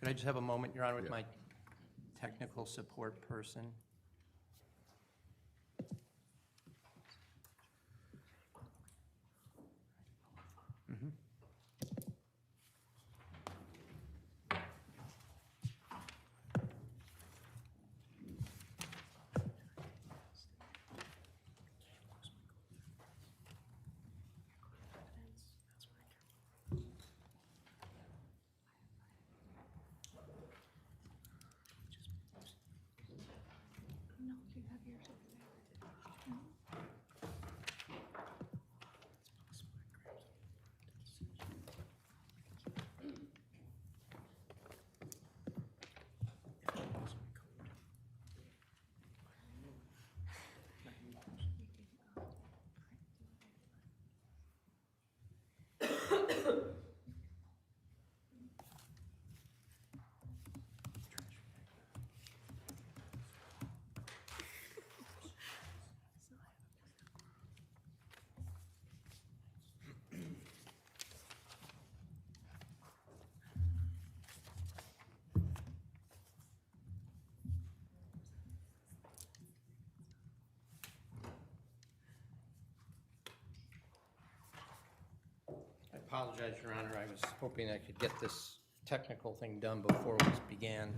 Could I just have a moment, Your Honor, with my technical support person? No, you have yours over there. I apologize, Your Honor. I was hoping I could get this technical thing done before we began.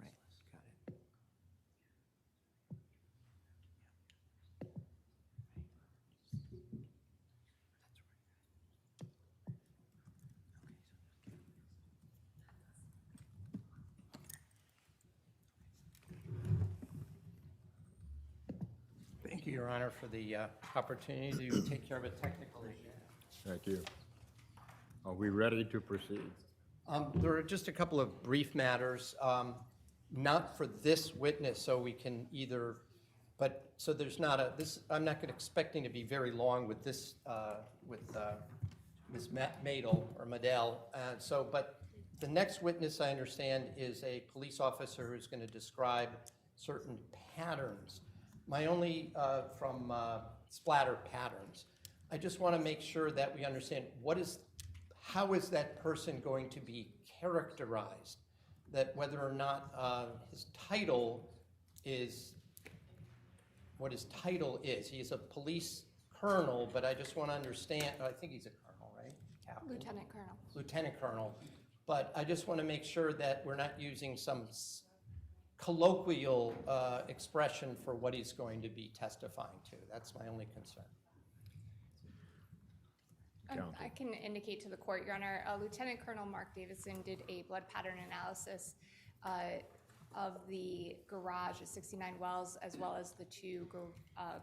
Right, got it. Thank you, Your Honor, for the opportunity to take care of a technical issue. Thank you. Are we ready to proceed? There are just a couple of brief matters, not for this witness, so we can either, but, so there's not a, this, I'm not expecting to be very long with this, with Ms. Madel, or Madel, so, but the next witness, I understand, is a police officer who's going to describe certain patterns. My only, from splatter patterns, I just want to make sure that we understand how is that person going to be characterized? That whether or not his title is what his title is. He is a police colonel, but I just want to understand, I think he's a colonel, right? Captain? Lieutenant Colonel. Lieutenant Colonel. But I just want to make sure that we're not using some colloquial expression for what he's going to be testifying to. That's my only concern. I can indicate to the court, Your Honor, Lieutenant Colonel Mark Davison did a blood pattern analysis of the garage at 69 Wells as well as the two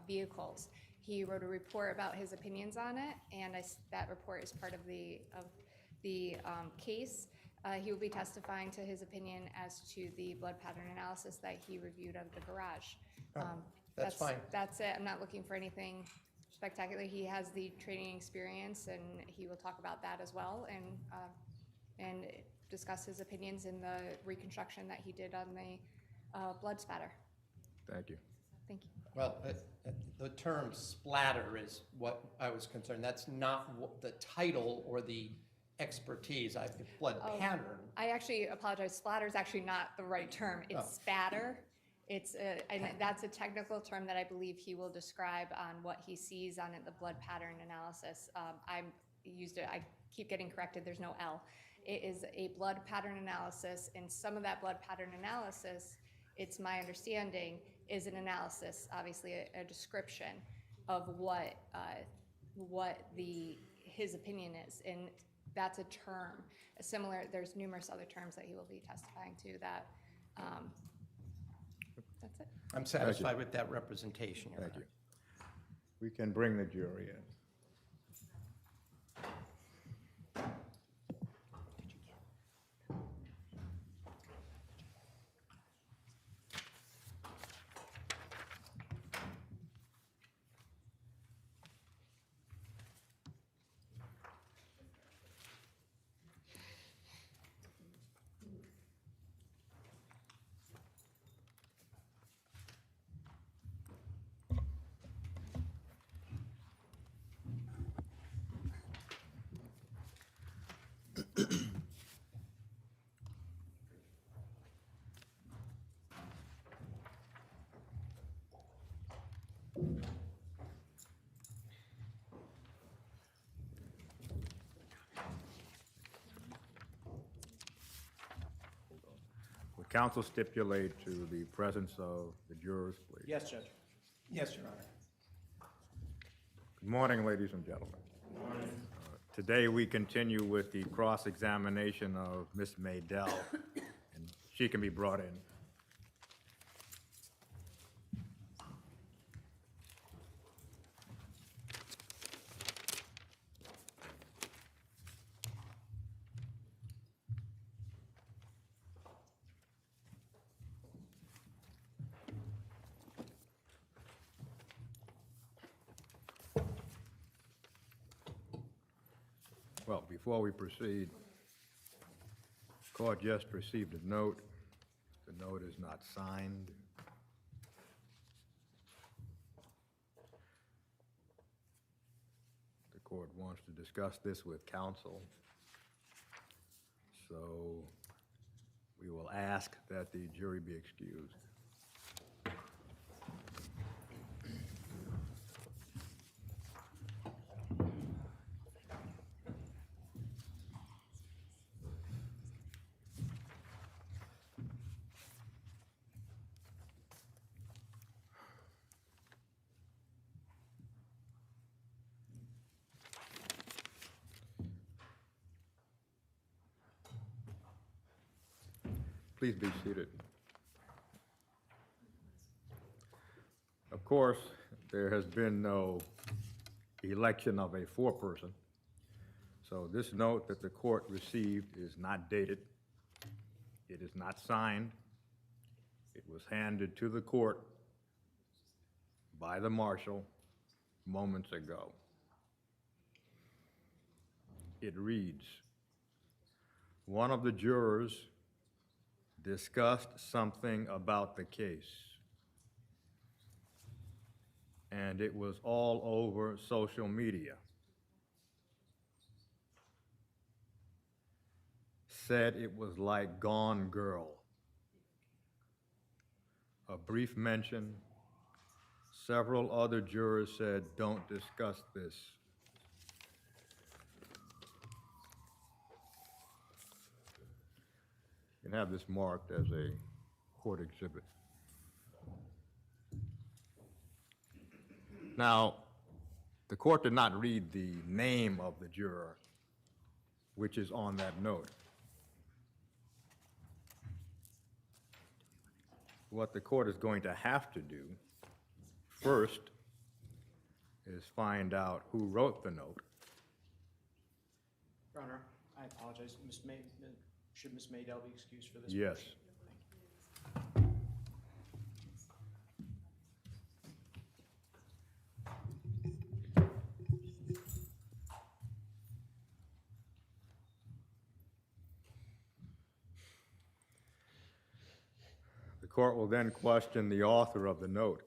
vehicles. He wrote a report about his opinions on it, and that report is part of the case. He will be testifying to his opinion as to the blood pattern analysis that he reviewed of the garage. That's fine. That's it. I'm not looking for anything spectacular. He has the training experience, and he will talk about that as well, and discuss his opinions in the reconstruction that he did on the blood spatter. Thank you. Thank you. Well, the term splatter is what I was concerned. That's not the title or the expertise. Blood pattern. I actually apologize. Splatter is actually not the right term. It's spatter. And that's a technical term that I believe he will describe on what he sees on it, the blood pattern analysis. I keep getting corrected, there's no L. It is a blood pattern analysis, and some of that blood pattern analysis, it's my understanding, is an analysis, obviously a description of what his opinion is, and that's a term. There's numerous other terms that he will be testifying to that. That's it. I'm satisfied with that representation, Your Thank Honor. you. We can bring the jury in. Would counsel stipulate to the presence of the jurors, please? Yes, Judge. Yes, Your Honor. Good morning, ladies and gentlemen. Today, we continue with the cross-examination of Ms. Maydell, and she can be brought in. Well, before we proceed, the court just received a note. The note is not signed. The court wants to discuss this with counsel. So we will ask that the jury be excused. Please be seated. Of course, there has been no election of a foreperson, so this note that the court received is not dated. It is not signed. It was handed to the court by the marshal moments ago. It reads, "One of the jurors discussed something about the case, and it was all over social media. Said it was like Gone Girl. A brief mention. Several other jurors said, don't discuss this. You can have this marked as a court exhibit. Now, the court did not read the name of the juror, which is on that note. What the court is going to have to do first is find out who wrote the note. Your Honor, I apologize. Should Ms. Maydell be excused for this? Yes. The court will then question the author of the note.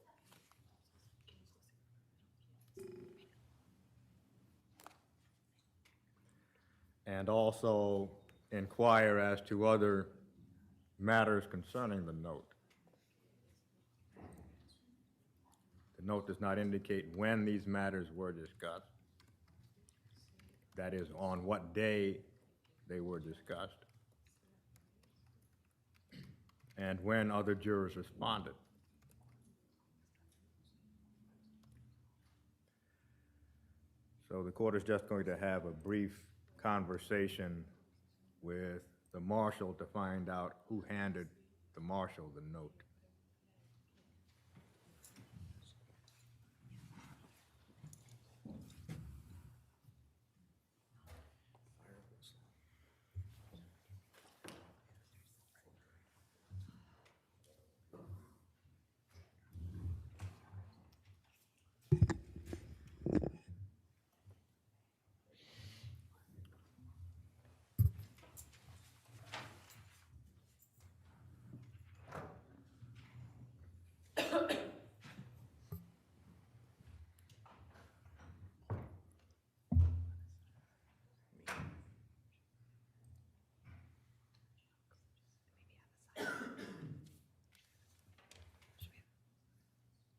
And also inquire as to other matters concerning the note. note does not indicate when these matters were discussed. That is, on what day they were discussed, and when other jurors responded. So the court is just going to have a brief conversation with the marshal to find out who handed the marshal the note.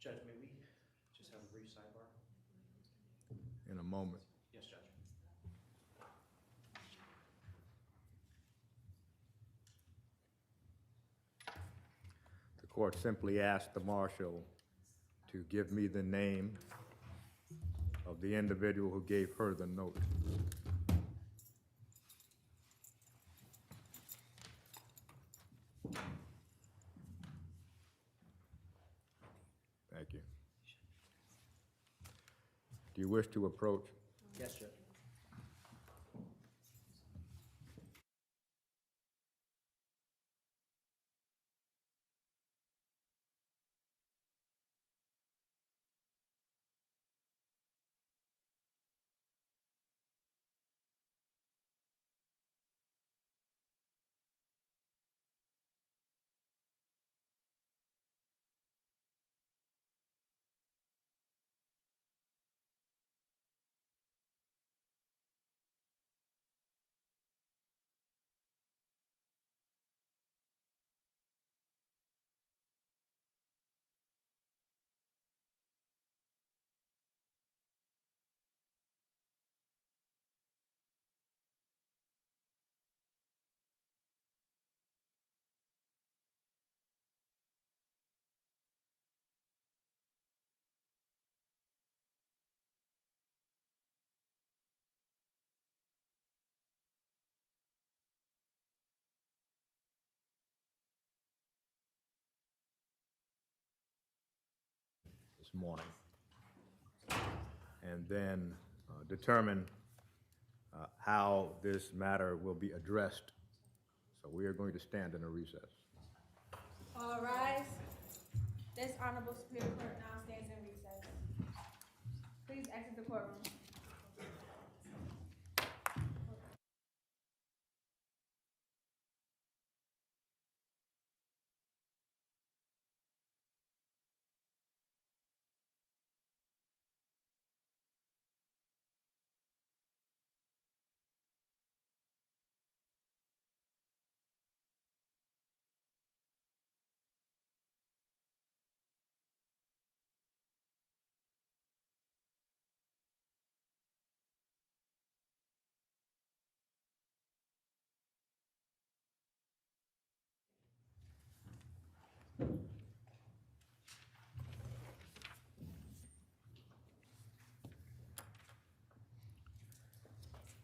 Judge, may we just have a brief sidebar? In a moment. Yes, Judge. The court simply asked the marshal to give me the name of the individual who gave her the note. Thank you. Do you wish to approach? Yes, Judge. This morning, and then determine how this matter will be addressed. So we are going to stand in a recess. All rise. This honorable Superior Court now stands in recess. Please exit the courtroom.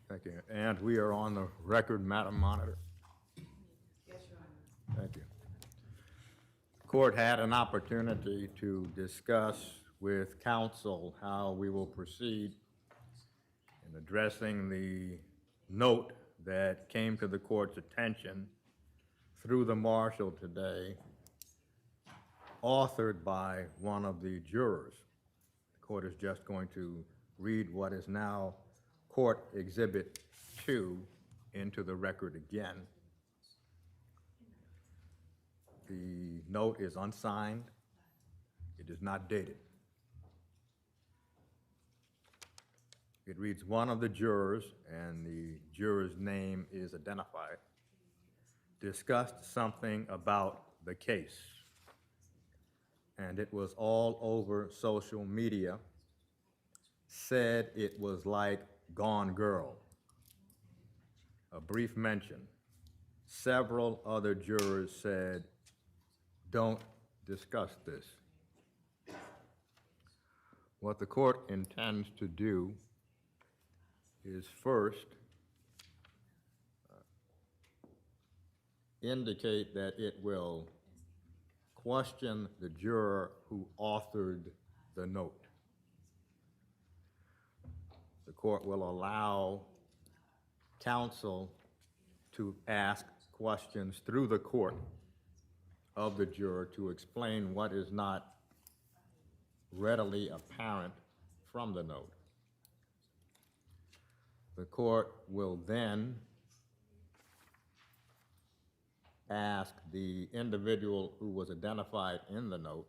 Thank you. And we are on the record, Madam Monitor. Yes, Your Honor. Thank you. The court had an opportunity to discuss with counsel how we will proceed in addressing the note that came to the court's attention through the marshal today, authored by one of the jurors. The court is just going to read what is now Court Exhibit 2 into the record again. The note is unsigned. It is not dated. It reads, one of the jurors, and the juror's name is identified, discussed something about the case. and it was all over social media, said it was like Gone Girl. A brief mention. Several other jurors said, don't discuss this. What the court intends to do is first indicate that it will question the juror who authored the note. The court will allow counsel to ask questions through the court of the juror to explain what is not readily apparent from the note. The court will then ask the individual who was identified in the note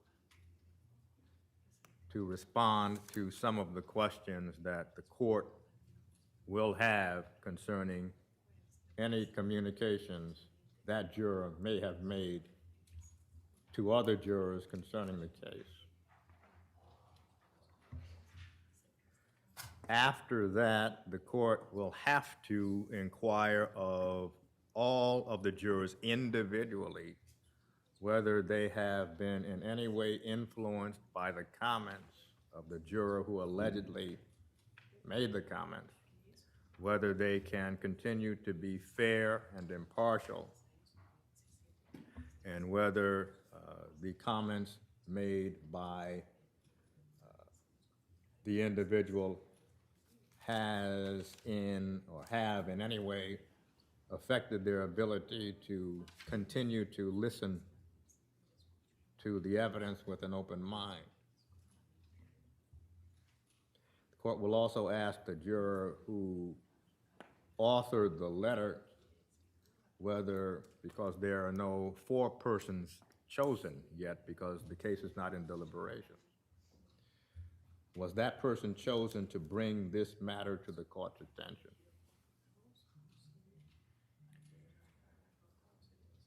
to respond to some of the questions that the court will have concerning any communications that juror may have made to other jurors concerning the case. After that, the court will have to inquire of all of the jurors individually whether they have been in any way influenced by the comments of the juror who allegedly made the comments, whether they can continue to be fair and impartial, and whether the comments made by the individual has in or have in any way affected their ability to continue to listen to the evidence with an open mind. The court will also ask the juror who authored the letter whether, because there are no four persons chosen yet because the case is not in deliberation, was that person chosen to bring this matter to the court's attention?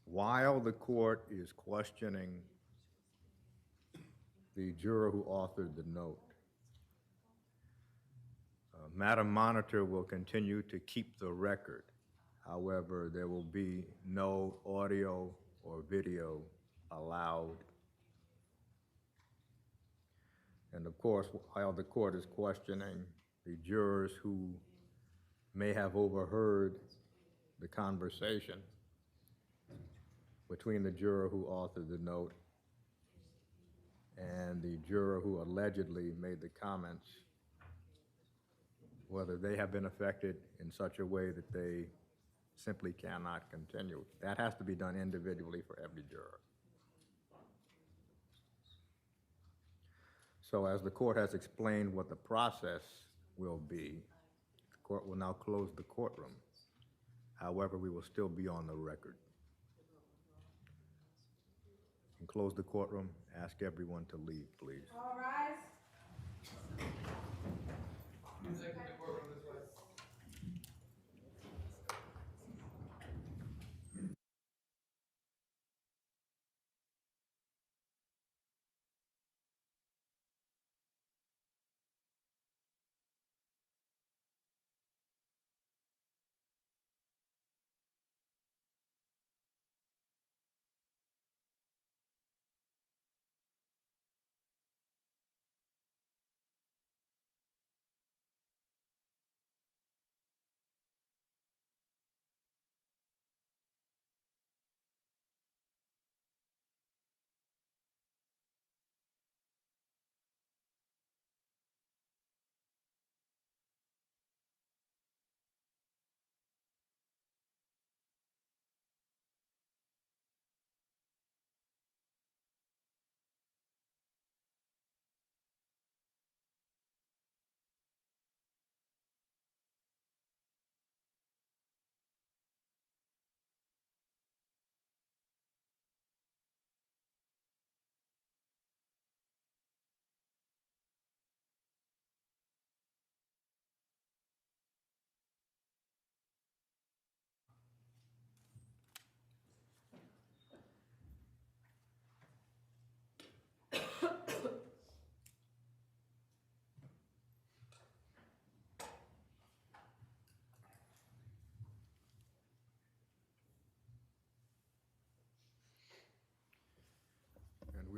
While the court is questioning the juror who authored the note, Madam Monitor will continue to keep the record. However, there will be no audio or video allowed. And of course, while the court is questioning the jurors who may have overheard the conversation between the juror who authored the note and the juror who allegedly made the comments, whether they have been affected in such a way that they simply cannot continue. That has to be done individually for every juror. So as the court has explained what the process will be, the court will now close the courtroom. However, we will still be on the record. And close the courtroom, ask everyone to leave, please. All rise.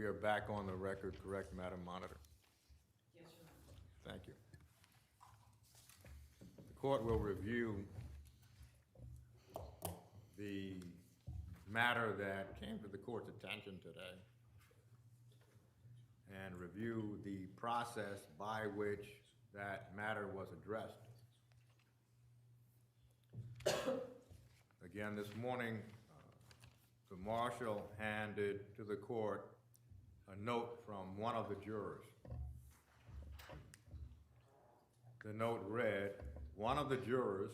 are back on the record, correct, Madam Monitor? Yes, Your Honor. Thank you. The court will review the matter that came to the court's attention today and review the process by which that matter was addressed. Again, this morning, the marshal handed to the court a note from one of the jurors. The note read, one of the jurors,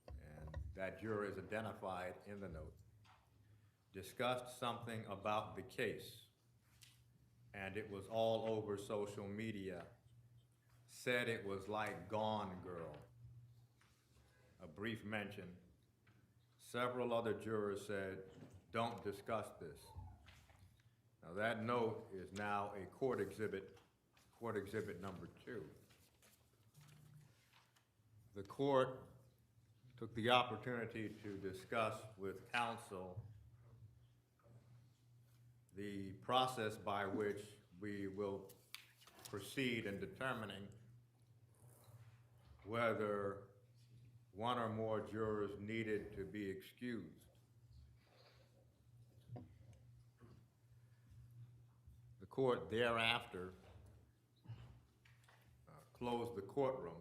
and that juror is identified in the note, discussed something about the case, and it was all over social media, said it was like Gone Girl. A brief mention. Several other jurors said, don't discuss this. Now that note is now a court exhibit number 2. The court took the opportunity to discuss with counsel the process by which we will proceed in determining whether one or more jurors needed to be excused. The court thereafter closed the courtroom.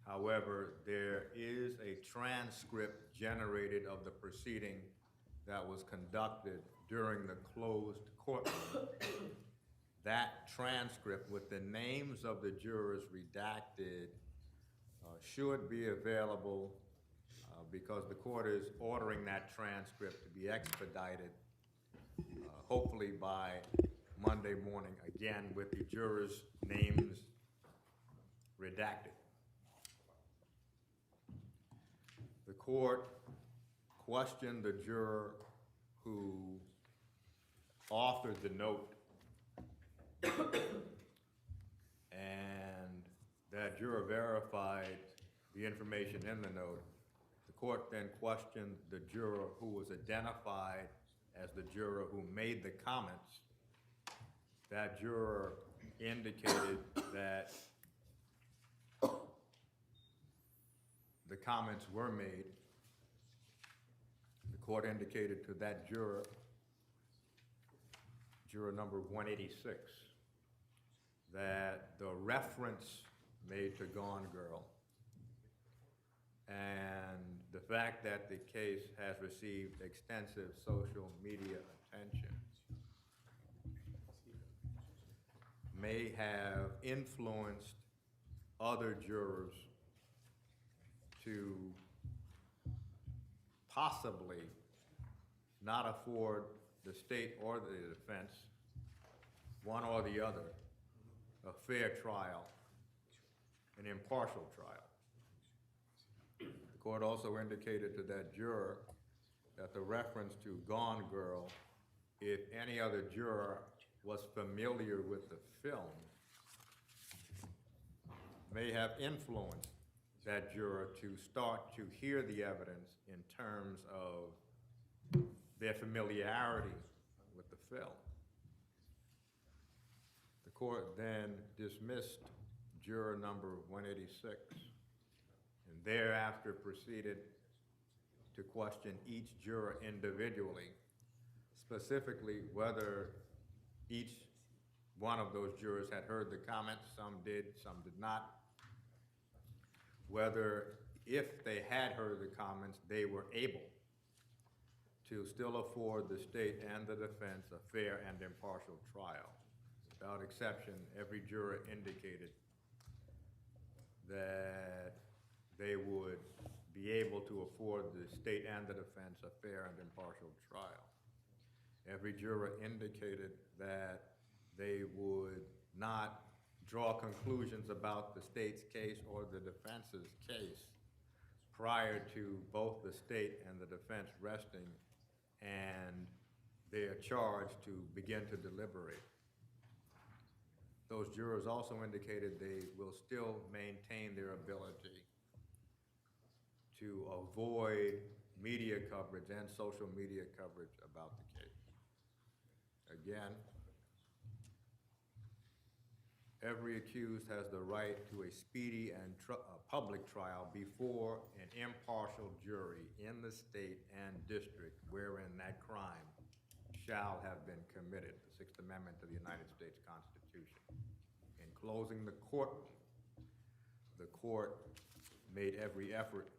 However, there is a transcript generated of the proceeding that was conducted during the closed courtroom. That transcript with the names of the jurors redacted should be available because the court is ordering that transcript to be expedited, hopefully by Monday morning, again with the jurors' names redacted. The court questioned the juror who authored the note, and that juror verified the information in the note. The court then questioned the juror who was identified as the juror who made the comments. That juror indicated that the comments were made. The court indicated to that juror, juror number 186, that the reference made to Gone Girl and the fact that the case has received extensive social media attention may have influenced other jurors to possibly not afford the state or the defense, one or the other, a fair trial, an impartial trial. The court also indicated to that juror that the reference to Gone Girl, if any other juror was familiar with the film, may have influenced that juror to start to hear the evidence in terms of their familiarity with the film. The court then dismissed juror number 186 and thereafter proceeded to question each juror individually, specifically whether each one of those jurors had heard the comments. Some did, some did not. Whether, if they had heard the comments, they were able to still afford the state and the defense a fair and impartial trial. Without exception, every juror indicated that they would be able to afford the state and the defense a fair and impartial trial. Every juror indicated that they would not draw conclusions about the state's case or the defense's case prior to both the state and the defense resting and they are charged to begin to deliberate. Those jurors also indicated they will still maintain their ability to avoid media coverage and social media coverage about the case. Again, every accused has the right to a speedy and public trial before an impartial jury in the state and district wherein that crime shall have been committed, the Sixth Amendment to the United States Constitution. In closing the courtroom, the court made every effort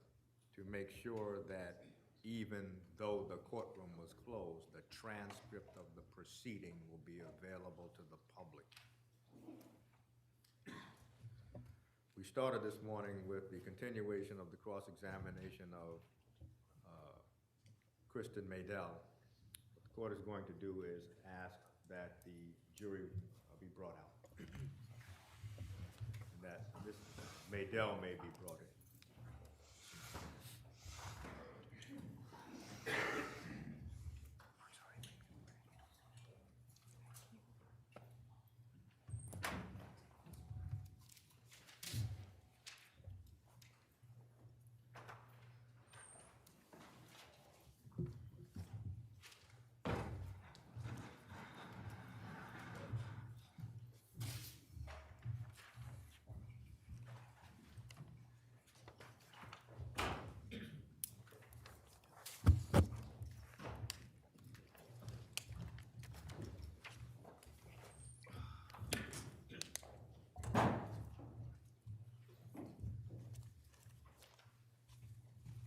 to make sure that even though the courtroom was closed, the transcript of the proceeding will be available to the public. We started this morning with the continuation of the cross-examination of Kristen Maydell. What the court is going to do is ask that the jury be brought out. And that Ms. Maydell may be brought in.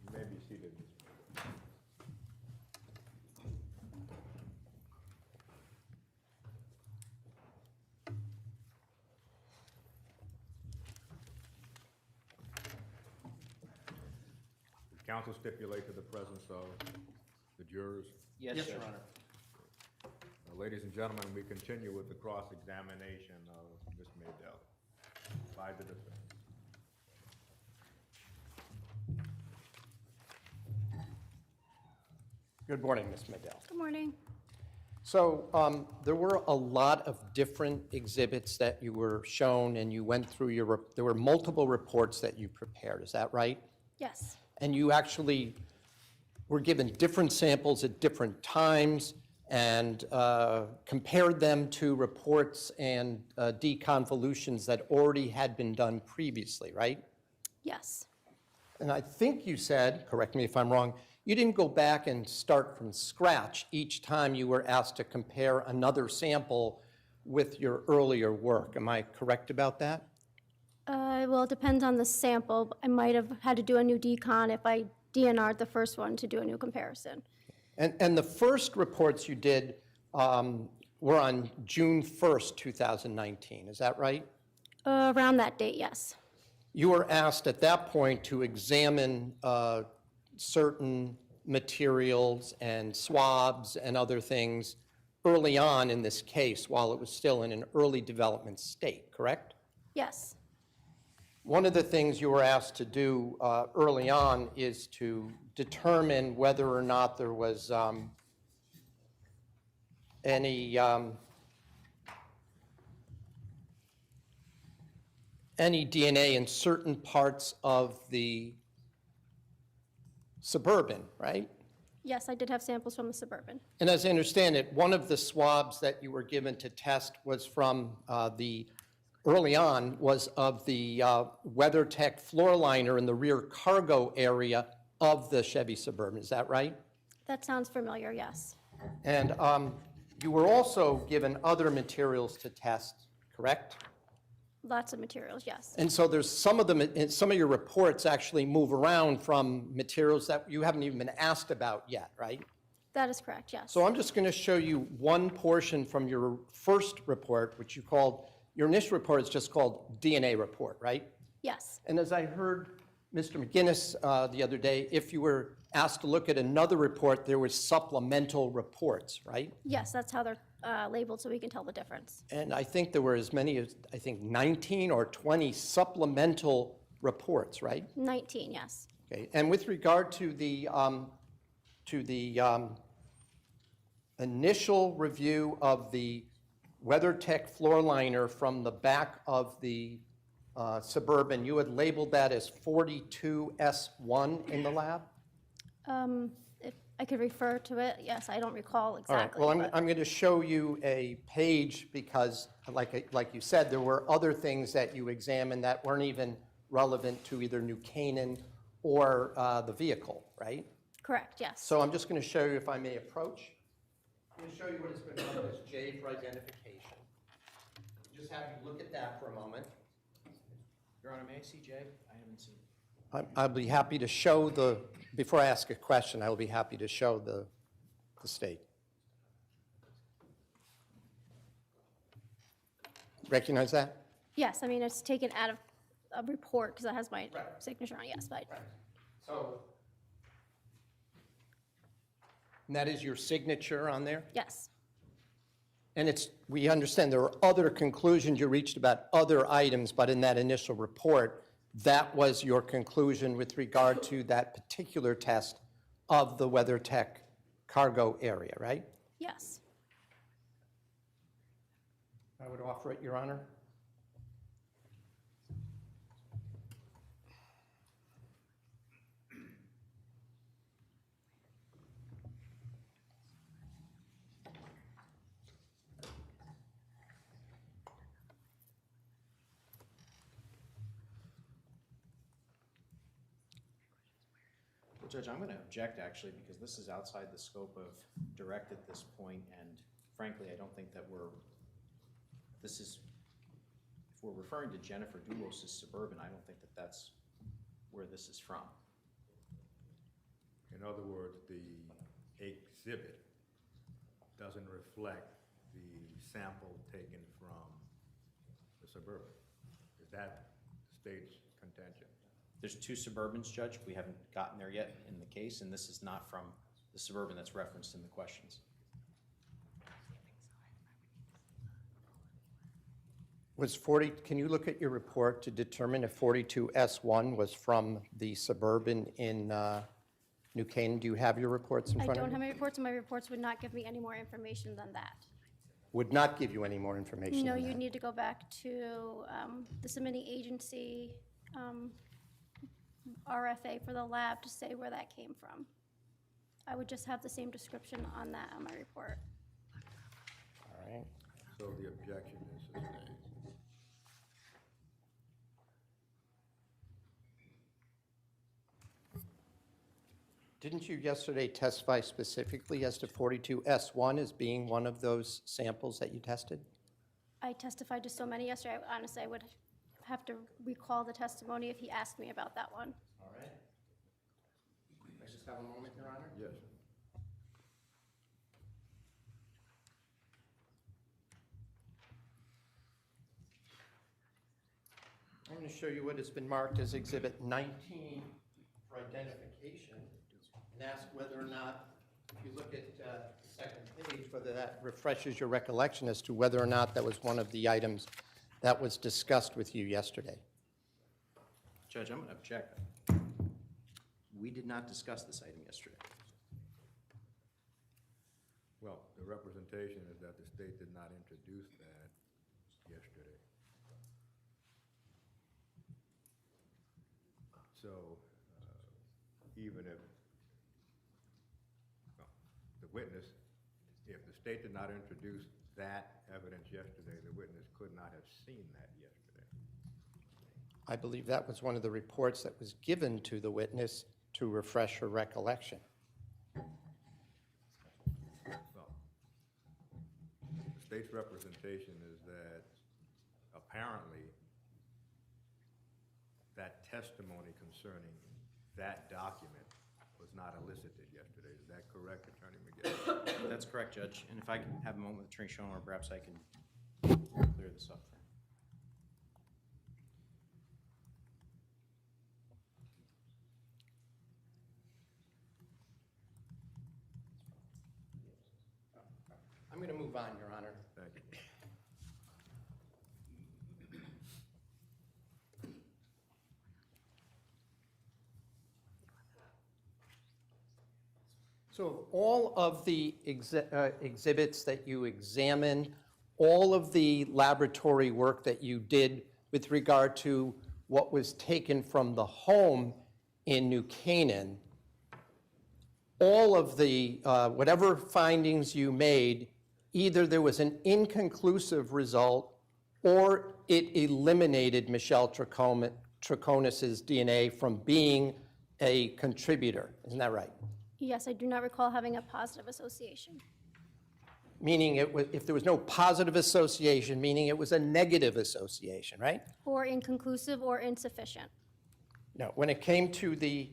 You may be seated, Ms. Maydell. Does counsel stipulate to the presence of the jurors? Yes, Your Honor. Ladies and gentlemen, we continue with the cross-examination of Ms. Maydell by the defense. Good morning, Ms. Maydell. Good morning. So there were a lot of different exhibits that you were shown, and you went through there were multiple reports that you prepared, is that right? Yes. And you actually were given different samples at different times and compared them to reports and deconvolutions that already had been done previously, right? Yes. And I think you said, correct me if I'm wrong, you didn't go back and start from scratch each time you were asked to compare another sample with your earlier work. Am I correct about that? Well, it depends on the sample. I might have had to do a new decon if I DNR'd the first one to do a new comparison. And the first reports you did were on June 1st, 2019, is that right? Around that date, yes. You were asked at that point to examine certain materials and swabs and other things early on in this case while it was still in an early development state, correct? Yes. One of the things you were asked to do early on is to determine whether or not there was any DNA in certain parts of the Suburban, right? Yes, I did have samples from the Suburban. And as I understand it, one of the swabs that you were given to test was from early on, was of the WeatherTech floor liner in the rear cargo area of the Chevy Suburban, is that right? That sounds familiar, yes. And you were also given other materials to test, correct? Lots of materials, yes. And so there's some of them, and some of your reports actually move around from materials that you haven't even been asked about yet, right? That is correct, yes. So I'm just going to show you one portion from your first report, which you called, your initial report is just called DNA report, right? Yes. And as I heard Mr. McGinnis the other day, if you were asked to look at another report, there was supplemental reports, right? Yes, that's how they're labeled, so we can tell the difference. And I think there were as many as, I think, 19 or 20 supplemental reports, right? 19, yes. Okay, and with regard to the initial review of the WeatherTech floor liner from the back of the Suburban, you had labeled that as 42S1 in the lab? I could refer to it. Yes, I don't recall All right, exactly. well, but- I'm going to show you a page because, like you said, there were other things that you examined that weren't even relevant to either New Canaan or the vehicle, right? Correct, yes. So I'm just going to show you, if I may approach. I'm going to show you what has been known as J for identification. Just have you look at that for a moment. Your Honor, may I see Jay? I haven't seen it. I'll be happy to show before I ask a question, I will be happy to show the state. Recognize that? Yes, I mean, it's taken out of a report because that has my Right. signature on it, yes, but Right. So, and that is your signature on there? yes, And we understand there are other conclusions you reached about other items, but in that initial report, that was your conclusion with regard to that particular test of the WeatherTech cargo area, right? yes. I would offer it, Your Honor. Well, Judge, I'm going to object, actually, because this is outside the scope of direct at this point, and frankly, I don't think that if we're referring to Jennifer Dulos' Suburban, I don't think that that's where this is from. In other words, the exhibit doesn't reflect the sample taken from the Suburban. Is that the state's contention? There's two Suburbans, Judge. We haven't gotten there yet in the case, and this is not from the Suburban that's referenced in the questions. Can you look at your report to determine if 42S1 was from the Suburban in New Canaan? Do you have your reports in I front of don't you? have my reports, and my reports would not give me any more information than that. Would not give you any more information No, than you that. need to go back to the submitting agency RFA for the lab to say where that came from. I would just have the same description on that on my report. All right. So the objection is sustained. Didn't you yesterday testify specifically as to 42S1 as being one of those samples that you tested? I testified to so many yesterday, honestly, I would have to recall the testimony if he asked me about that one. All right. Can I just have a moment, Your Honor? Yes. I'm going to show you what has been marked as Exhibit 19 for identification and ask whether or not, if you look at the second page, whether that refreshes your recollection as to whether or not that was one of the items that was discussed with you yesterday. Judge, I'm going to object. We did not discuss this item yesterday. Well, the representation is that the state did not introduce that yesterday. So, even if, well, the witness, if the state did not introduce that evidence yesterday, the witness could not have seen that yesterday. I believe that was one of the reports that was given to the witness to refresh her recollection. Well, the state's representation is that apparently that testimony concerning that document was not elicited yesterday. Is that correct, Attorney McGill? That's correct, Judge. And if I can have a moment with Attorney Schoenauer, perhaps I can clear this up for him. I'm going to move on, Your Honor. Thank you. So all of the exhibits that you examined, all of the laboratory work that you did with regard to what was taken from the home in New Canaan, all of the, whatever findings you made, either there was an inconclusive result or it eliminated Michelle Troconis's DNA from being a contributor. Isn't that right? Yes, I do not recall having a positive association. Meaning it was, if there was no positive association, meaning it was a negative association, right? Or inconclusive or insufficient. No, when it came to the,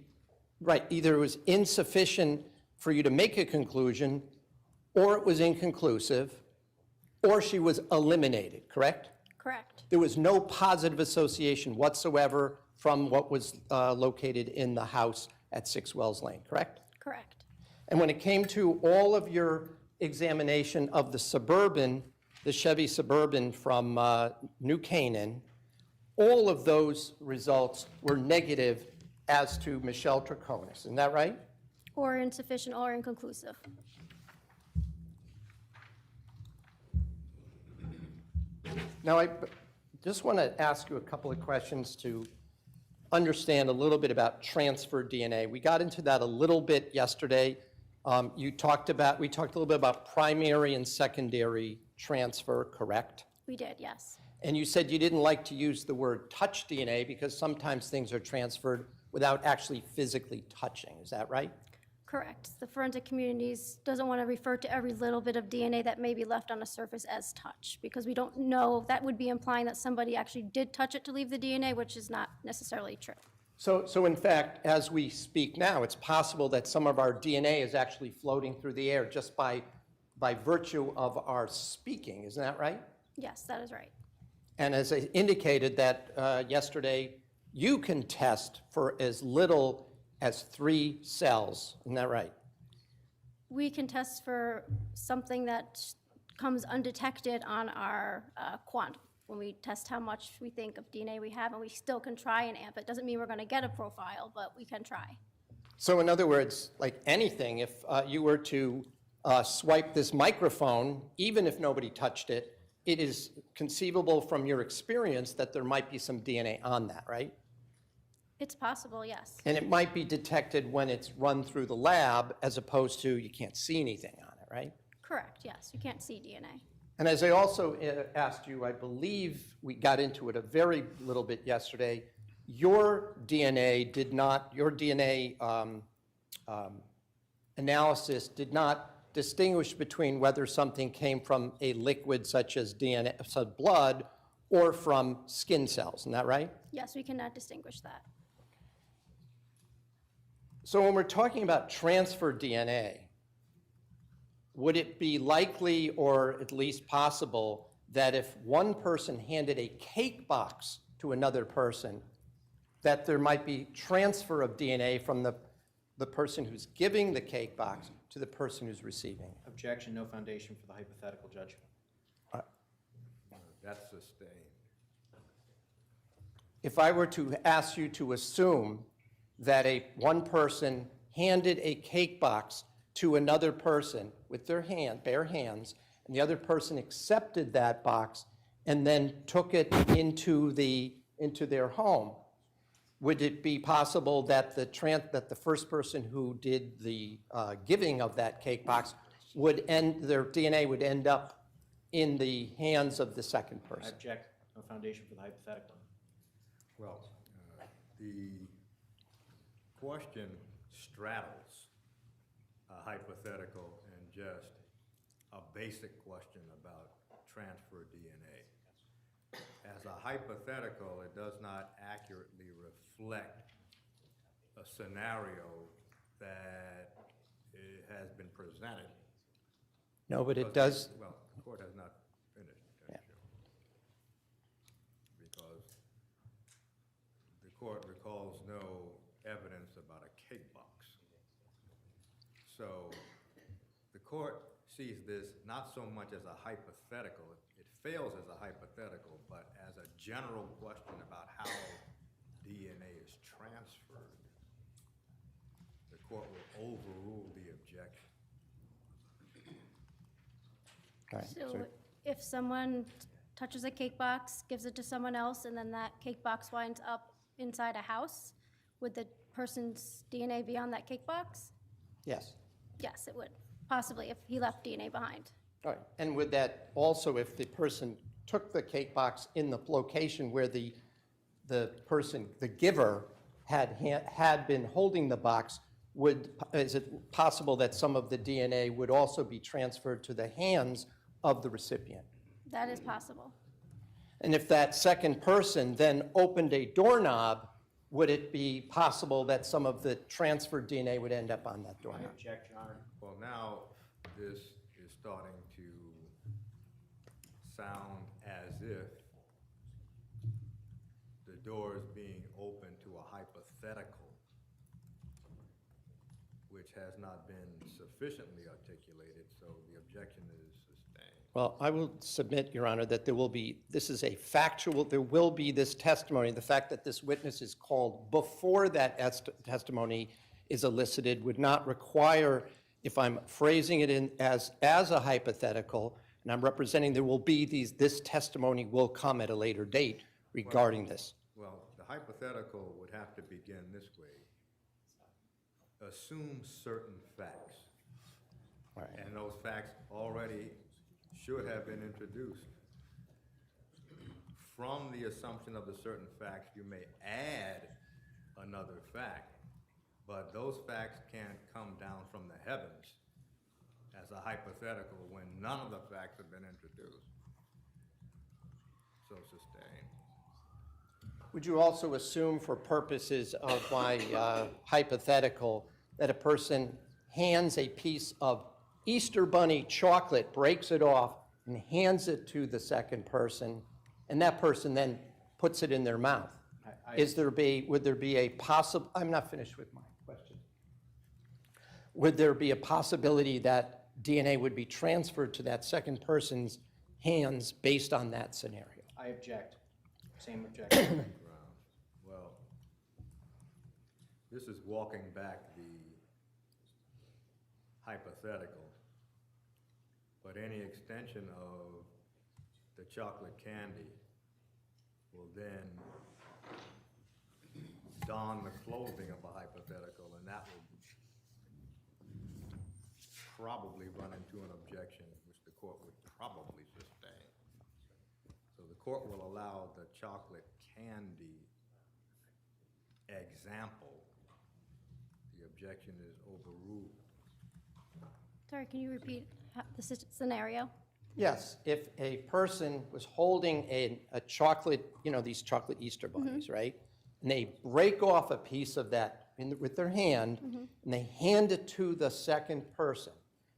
right, either it was insufficient for you to make a conclusion, or it was inconclusive, or she was eliminated, correct? Correct. There was no positive association whatsoever from what was located in the house at 6 Wells Lane, correct? Correct. And when it came to all of your examination of the Suburban, the Chevy Suburban from New Canaan, all of those results were negative as to Michelle Troconis. Isn't that right? Or insufficient or inconclusive. Now, I just want to ask you a couple of questions to understand a little bit about transfer DNA. We got into that a little bit yesterday. We talked a little bit about primary and secondary transfer, correct? We did, yes. And you said you didn't like to use the word touch DNA because sometimes things are transferred without actually physically touching. Is that right? Correct. The forensic communities doesn't want to refer to every little bit of DNA that may be left on a surface as touch, because we don't know, that would be implying that somebody actually did touch it to leave the DNA, which is not necessarily true. So in fact, as we speak now, it's possible that some of our DNA is actually floating through the air just by virtue of our speaking. Isn't that right? Yes, that is right. And as I indicated that yesterday, you can test for as little as 3 cells. Isn't that right? We can test for something that comes undetected on our quant, when we test how much we think of DNA we have, and we still can try and amp it. Doesn't mean we're going to get a profile, but we can try. So in other words, like anything, if you were to swipe this microphone, even if nobody touched it, it is conceivable from your experience that there might be some DNA on that, right? It's possible, yes. And it might be detected when it's run through the lab as opposed to you can't see anything on it, right? Correct, yes. You can't see DNA. And as I also asked you, I believe we got into it a very little bit yesterday, your DNA analysis did not distinguish between whether something came from a liquid such as DNA, such blood, or from skin cells. Isn't that right? Yes, we cannot distinguish that. So when we're talking about transfer DNA, would it be likely or at least possible that if one person handed a cake box to another person, that there might be transfer of DNA from the person who's giving the cake box to the person who's receiving it? Objection, no foundation for the hypothetical, Judge. That's sustained. If I were to ask you to assume that one person handed a cake box to another person with their bare hands, and the other person accepted that box and then took it into their home, would it be possible that the first person who did the giving of that cake box their DNA would end up in the hands of the second I person? object, no foundation for the hypothetical. Well, the question straddles a hypothetical and just a basic question about transfer DNA. As a hypothetical, it does not accurately reflect a scenario that has been presented. No, but it does. Well, the court has not finished, because the court recalls no evidence about a cake box. So the court sees this not so much as a hypothetical, it fails as a hypothetical, but as a general question about how DNA is transferred. The court will overrule the objection. All right, So if someone touches a cake box, gives it to someone else, and then that cake box winds up inside a house, would the person's DNA be on that cake box? yes. Yes, it would, possibly, if he left DNA behind. All right, and would that also, if the person took the cake box in the location where the person, the giver, had been holding the box, is it possible that some of the DNA would also be transferred to the hands of the recipient? That is possible. And if that second person then opened a doorknob, would it be possible that some of the transferred DNA would end up on that I doorknob? object, Your Honor. Well, now this is starting to sound as if the door is being open to a hypothetical, which has not been sufficiently articulated, so the objection is sustained. Well, I will submit, Your Honor, that this is a factual, there will be this testimony. The fact that this witness is called before that testimony is elicited would not require, if I'm phrasing it in as a hypothetical, and I'm representing there will be this testimony will come at a later date regarding this. Well, the hypothetical would have to begin this way. Assume certain facts. All right. And those facts already should have been introduced. From the assumption of the certain facts, you may add another fact, but those facts can't come down from the heavens as a hypothetical when none of the facts have been introduced. So sustained. Would you also assume, for purposes of my hypothetical, that a person hands a piece of Easter Bunny chocolate, breaks it off, and hands it to the second person, and that person then puts it in their mouth? Would there be a possible, I'm not finished with my question. Would there be a possibility that DNA would be transferred to that second person's hands based on that scenario? I object. Same objection. Well, this is walking back the hypothetical, but any extension of the chocolate candy will then don the clothing of a hypothetical, and that will probably run into an objection, which the court would probably sustain. So the court will allow the chocolate candy example. The objection is overruled. Sorry, can you repeat the scenario? Yes, if a person was holding a chocolate, these chocolate Easter bunnies, right? And they break off a piece of that with their hand, and they hand it to the second person.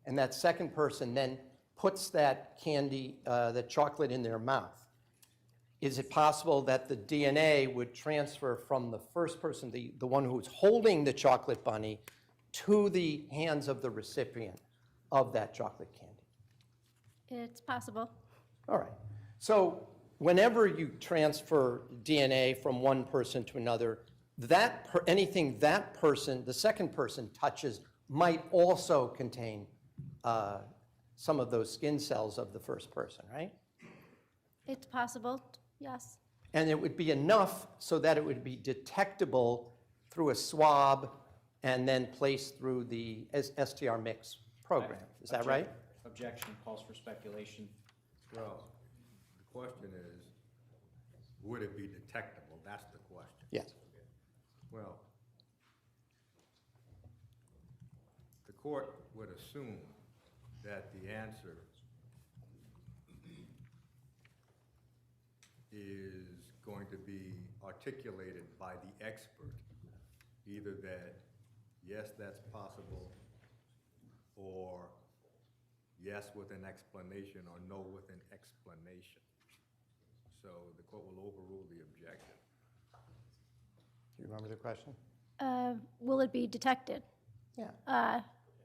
And that second person then puts that candy, the chocolate in their mouth. Is it possible that the DNA would transfer from the first person, the one who's holding the chocolate bunny, to the hands of the recipient of that chocolate candy? It's possible. All right. So whenever you transfer DNA from one person to another, anything that person, the second person touches, might also contain some of those skin cells of the first person, right? It's possible, yes. And it would be enough so that it would be detectable through a swab and then placed through the STR mix program. Is that right? Objection calls for speculation. Well, the question is, would it be detectable? That's the question. Yes. Well, the court would assume that the answer is going to be articulated by the expert, either that, yes, that's possible, or yes with an explanation, or no with an explanation. So the court will overrule the objection. Do you remember the question? Will it be detected? Yeah.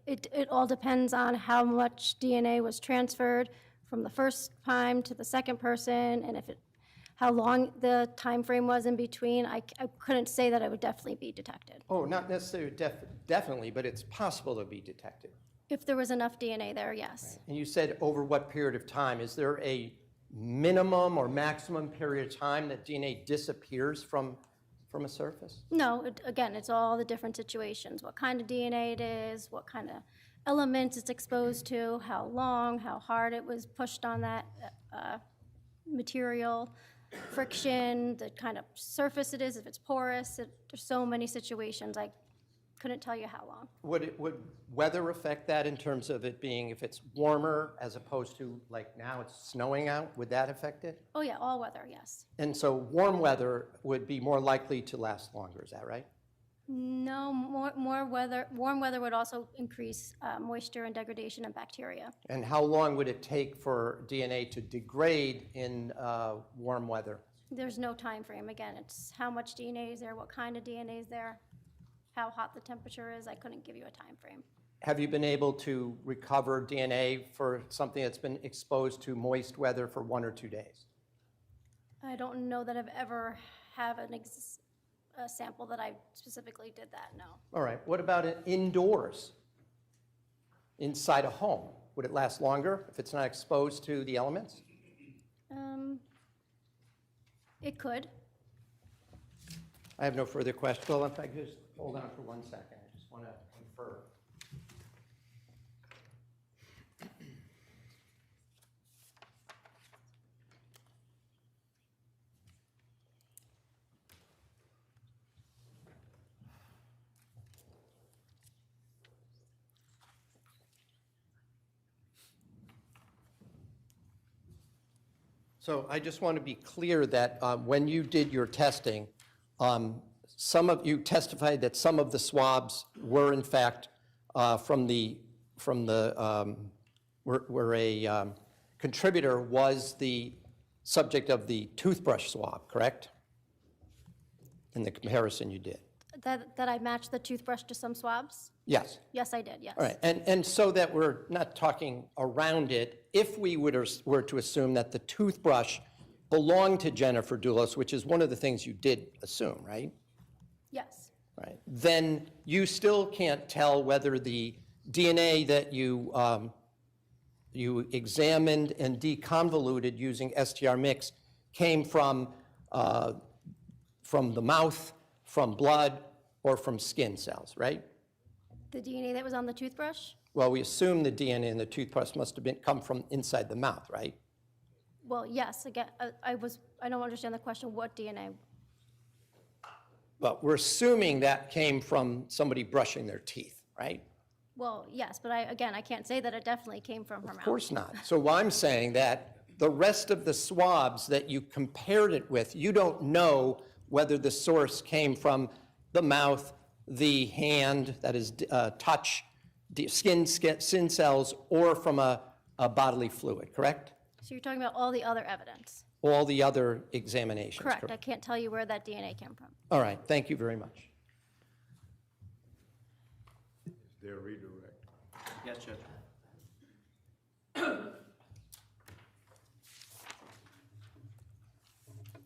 It all depends on how much DNA was transferred from the first time to the second person, and how long the time frame was in between. I couldn't say that it would definitely be detected. Oh, not necessarily definitely, but it's possible to be detected. If there was enough DNA there, yes. And you said over what period of time? Is there a minimum or maximum period of time that DNA disappears from a surface? No, again, it's all the different situations, what kind of DNA it is, what kind of elements it's exposed to, how long, how hard it was pushed on that material, friction, the kind of surface it is, if it's porous. There's so many situations. I couldn't tell you how long. Would weather affect that in terms of it being, if it's warmer as opposed to like now it's snowing out, would that affect it? Oh, yeah, all weather, yes. And so warm weather would be more likely to last longer, is that right? No, warm weather would also increase moisture and degradation and bacteria. And how long would it take for DNA to degrade in warm weather? There's no time frame. Again, it's how much DNA is there, what kind of DNA is there, how hot the temperature is. I couldn't give you a time frame. Have you been able to recover DNA for something that's been exposed to moist weather for 1 or 2 days? I don't know that I've ever have a sample that I specifically did that, no. All right, what about it indoors? Inside a home? Would it last longer if it's not exposed to the elements? It could. I have no further questions. Well, if I could just hold on for 1 second, I just want to confer. So I just want to be clear that when you did your testing, some of you testified that some of the swabs were in fact where a contributor was the subject of the toothbrush swab, correct? In the comparison you did. That I matched the toothbrush to some swabs? Yes. Yes, I did, yes. All right, and so that we're not talking around it, if we were to assume that the toothbrush belonged to Jennifer Dulos, which is one of the things you did assume, right? Yes. Right. Then you still can't tell whether the DNA that you examined and deconvoluted using STR mix came from the mouth, from blood, or from skin cells, right? The DNA that was on the toothbrush? Well, we assume the DNA in the toothbrush must have come from inside the mouth, right? Well, yes, again, I don't understand the question, what DNA? But we're assuming that came from somebody brushing their teeth, right? Well, yes, but I can't say that it definitely came from her mouth. Of course not. So I'm saying that the rest of the swabs that you compared it with, you don't know whether the source came from the mouth, the hand, that is touch, the skin cells, or from a bodily fluid, correct? So you're talking about all the other evidence? All the other examinations. Correct. I can't tell you where that DNA came from. All right, thank you very much. Is there a redirect? Yes, Judge.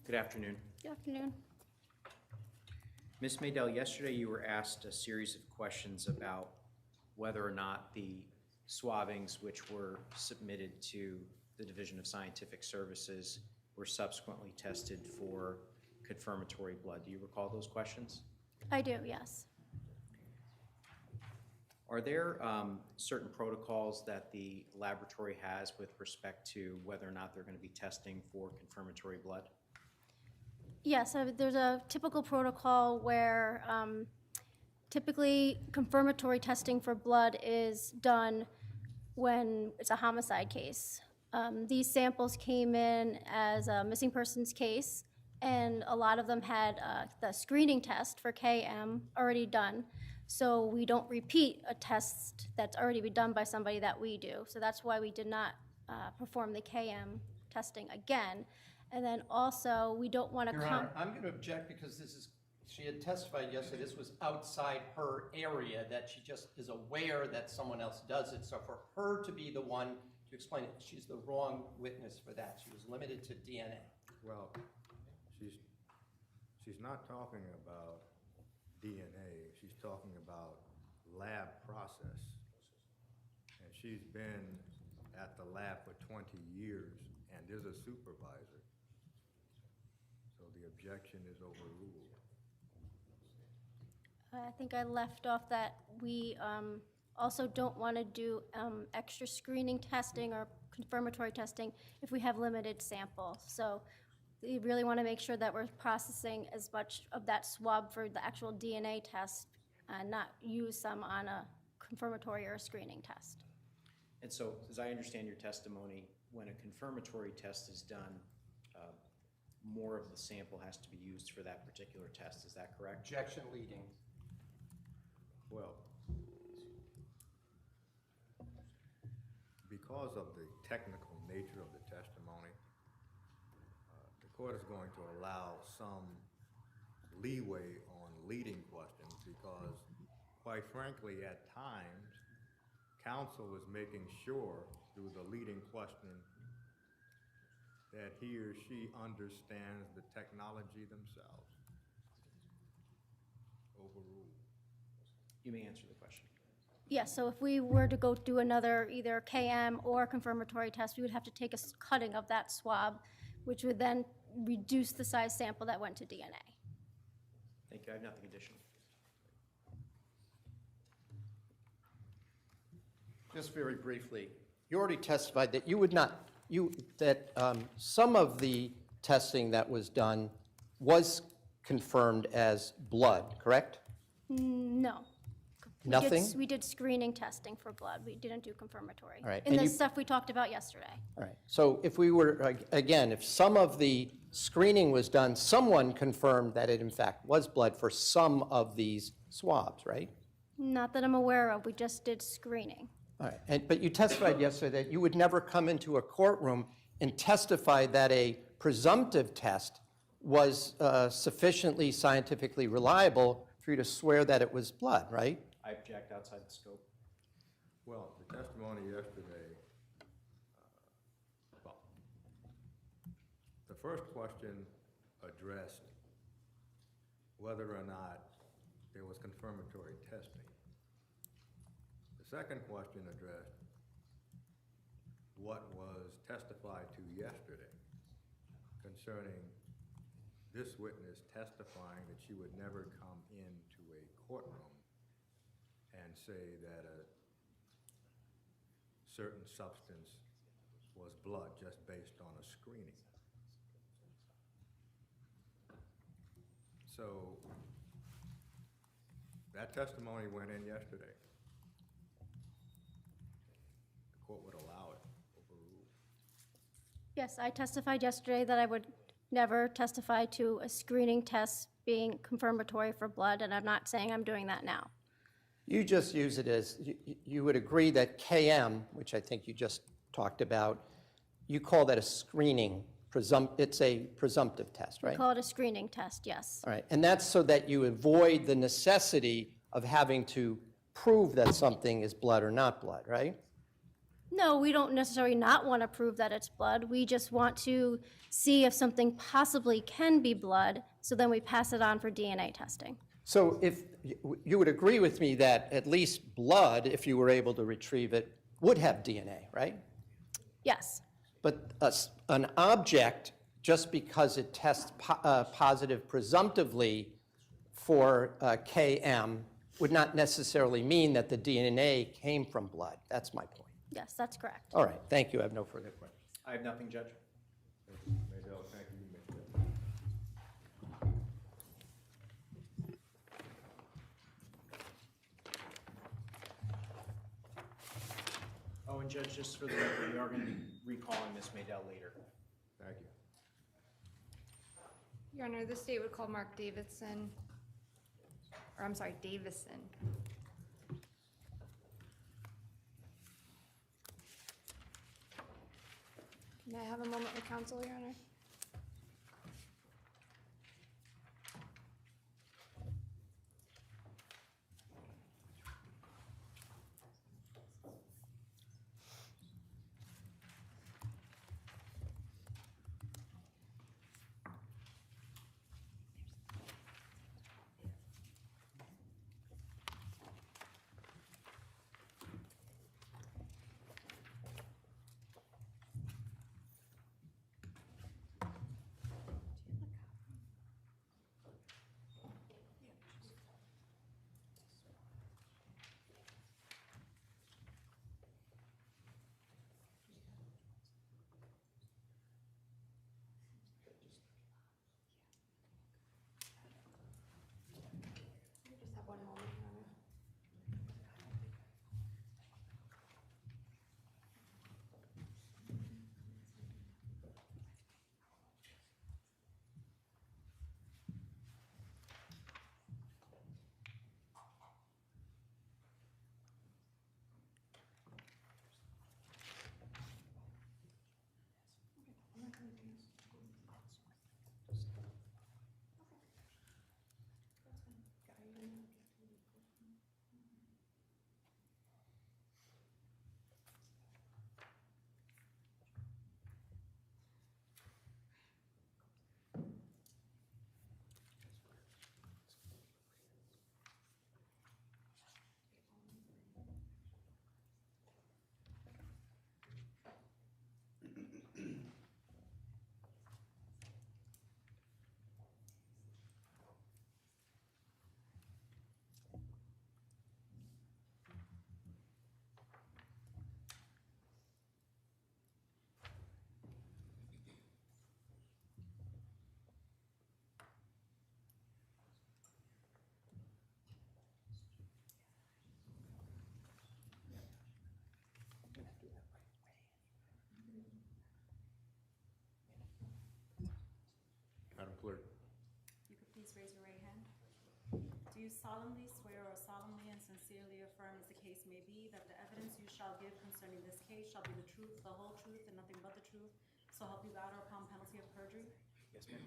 Good afternoon. Good afternoon. Ms. Maydell, yesterday you were asked a series of questions about whether or not the swabbings which were submitted to the Division of Scientific Services were subsequently tested for confirmatory blood. Do you recall those questions? I do, yes. Are there certain protocols that the laboratory has with respect to whether or not they're going to be testing for confirmatory blood? Yes, there's a typical protocol where typically confirmatory testing for blood is done when it's a homicide case. These samples came in as a missing persons case, and a lot of them had the screening test for KM already done. So we don't repeat a test that's already been done by somebody that we do. So that's why we did not perform the KM testing again. And then also, we don't want to Your Honor, I'm going to object because she had testified yesterday, this was outside her area, that she just is aware that someone else does it. So for her to be the one to explain it, she's the wrong witness for that. She was limited to DNA. Well, she's not talking about DNA. She's talking about lab process. And she's been at the lab for 20 years and is a supervisor. So the objection is overruled. I think I left off that we also don't want to do extra screening testing or confirmatory testing if we have limited samples. So we really want to make sure that we're processing as much of that swab for the actual DNA test and not use some on a confirmatory or a screening test. And so, as I understand your testimony, when a confirmatory test is done, more of the sample has to be used for that particular test, is that correct? Objection leading. Well, because of the technical nature of the testimony, the court is going to allow some leeway on leading questions because, quite frankly, at times, counsel is making sure through the leading question that he or she understands the technology themselves. Overruled. You may answer the question. Yes, so if we were to go do another either KM or confirmatory test, we would have to take a cutting of that swab, which would then reduce the size sample that went to DNA. Thank you, I have nothing additional. Just very briefly, you already testified that you would not, some of the testing that was done was confirmed as blood, correct? No. Nothing? We did screening testing for blood. We didn't do confirmatory. All right, In and the you- stuff we talked about yesterday. All right, so if we were, again, if some of the screening was done, someone confirmed that it in fact was blood for some of these swabs, right? Not that I'm aware of. We just did screening. All right, but you testified yesterday that you would never come into a courtroom and testify that a presumptive test was sufficiently scientifically reliable for you to swear that it was blood, right? I object outside the scope. Well, the testimony yesterday, the first question addressed whether or not there was confirmatory testing. The second question addressed what was testified to yesterday concerning this witness testifying that she would never come into a courtroom and say that a certain substance was blood just based on a screening. So that testimony went in yesterday. The court would allow it, overruled. Yes, I testified yesterday that I would never testify to a screening test being confirmatory for blood, and I'm not saying I'm doing that now. You just use it as, you would agree that KM, which I think you just talked about, you call that a screening, it's a presumptive test, We right? call it a screening test, yes. All right, and that's so that you avoid the necessity of having to prove that something is blood or not blood, right? No, we don't necessarily not want to prove that it's blood. We just want to see if something possibly can be blood, so then we pass it on for DNA testing. So if, you would agree with me that at least blood, if you were able to retrieve it, would have DNA, right? Yes. But an object, just because it tests positive presumptively for KM, would not necessarily mean that the DNA came from blood. That's my point. Yes, that's correct. All right, thank you. I have no further questions. I have nothing, Judge. Maydell, thank you, Michelle. Oh, and Judge, just for the record, we are going to be recalling Ms. Maydell later. Thank you. Your Honor, the state would call Mark Davison, or I'm sorry, Davison. Can I have a moment with counsel, Your Honor? clerk. You could please raise your right hand. Do you solemnly swear or solemnly and sincerely affirm, as the case may be, that the evidence you shall give concerning this case shall be the truth, the whole truth, and nothing but the truth, so help you God, or upon penalty of perjury? Yes, ma'am.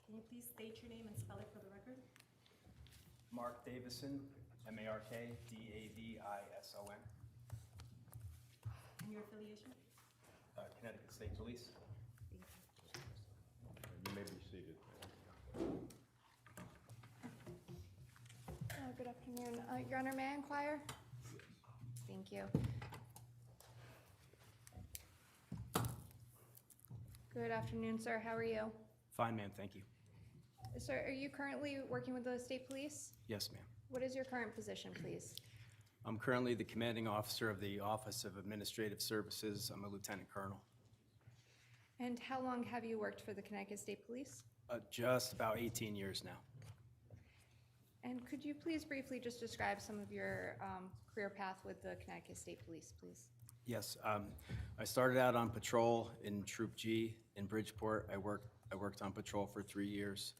Can you please state your name and spell it for the record? Mark Davison, MarkDavison. And your affiliation? Connecticut State Police. Thank you. You may be seated. Good afternoon. Your Honor, may I inquire? Thank you. Good afternoon, sir. How are you? Fine, ma'am, thank you. Sir, are you currently working with the state police? Yes, ma'am. What is your current position, please? I'm currently the commanding officer of the Office of Administrative Services. I'm a lieutenant colonel. And how long have you worked for the Connecticut State Police? Just about 18 years now. And could you please briefly just describe some of your career path with the Connecticut State Police, please? Yes, I started out on patrol in Troop G in Bridgeport. I worked on patrol for 3 years.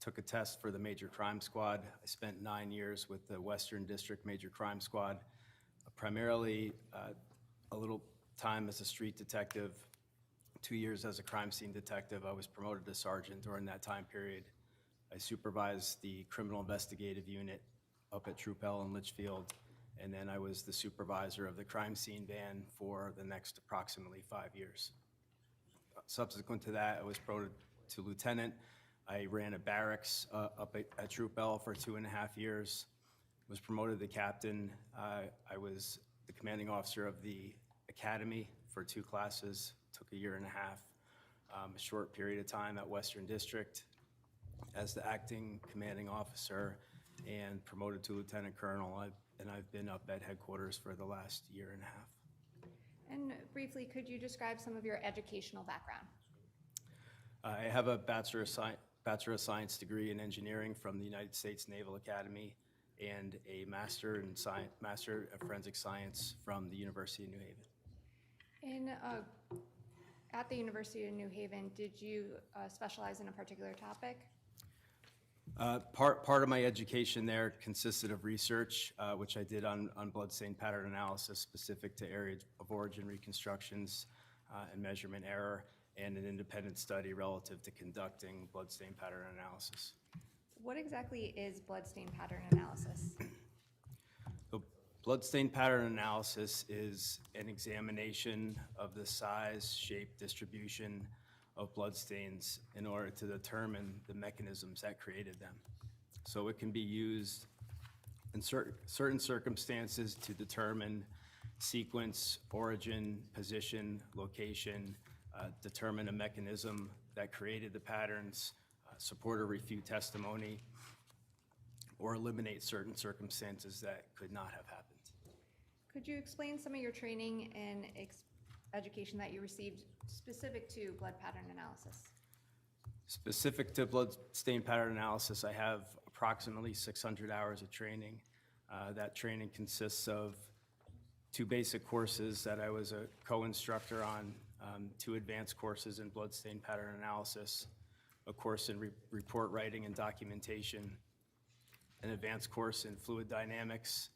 Took a test for the Major Crime Squad. I spent 9 years with the Western District Major Crime Squad, primarily a little time as a street detective, 2 years as a crime scene detective. I was promoted to sergeant during that time period. I supervised the criminal investigative unit up at Troop L in Litchfield, and then I was the supervisor of the crime scene van for the next approximately 5 years. Subsequent to that, I was promoted to lieutenant. I ran a barracks up at Troop L for 2.5 years, was promoted to captain. I was the commanding officer of the academy for 2 classes, took a 1.5 years, a short period of time at Western District as the acting commanding officer and promoted to lieutenant colonel. And I've been up at headquarters for the last 1.5 years. And briefly, could you describe some of your educational background? I have a Bachelor of Science degree in engineering from the United States Naval Academy and a Master of Forensic Science from the University of New Haven. At the University of New Haven, did you specialize in a particular topic? Part of my education there consisted of research, which I did on bloodstain pattern analysis specific to area of origin reconstructions and measurement error, and an independent study relative to conducting bloodstain pattern analysis. What exactly is bloodstain pattern analysis? So bloodstain pattern analysis is an examination of the size, shape, distribution of bloodstains in order to determine the mechanisms that created them. So it can be used in certain circumstances to determine sequence, origin, position, location, determine a mechanism that created the patterns, support or refute testimony, or eliminate certain circumstances that could not have happened. Could you explain some of your training and education that you received specific to blood pattern analysis? Specific to blood stain pattern analysis, I have approximately 600 hours of training. That training consists of 2 basic courses that I was a co-instructor on, 2 advanced courses in blood stain pattern analysis, a course in report writing and documentation, an advanced course in fluid dynamics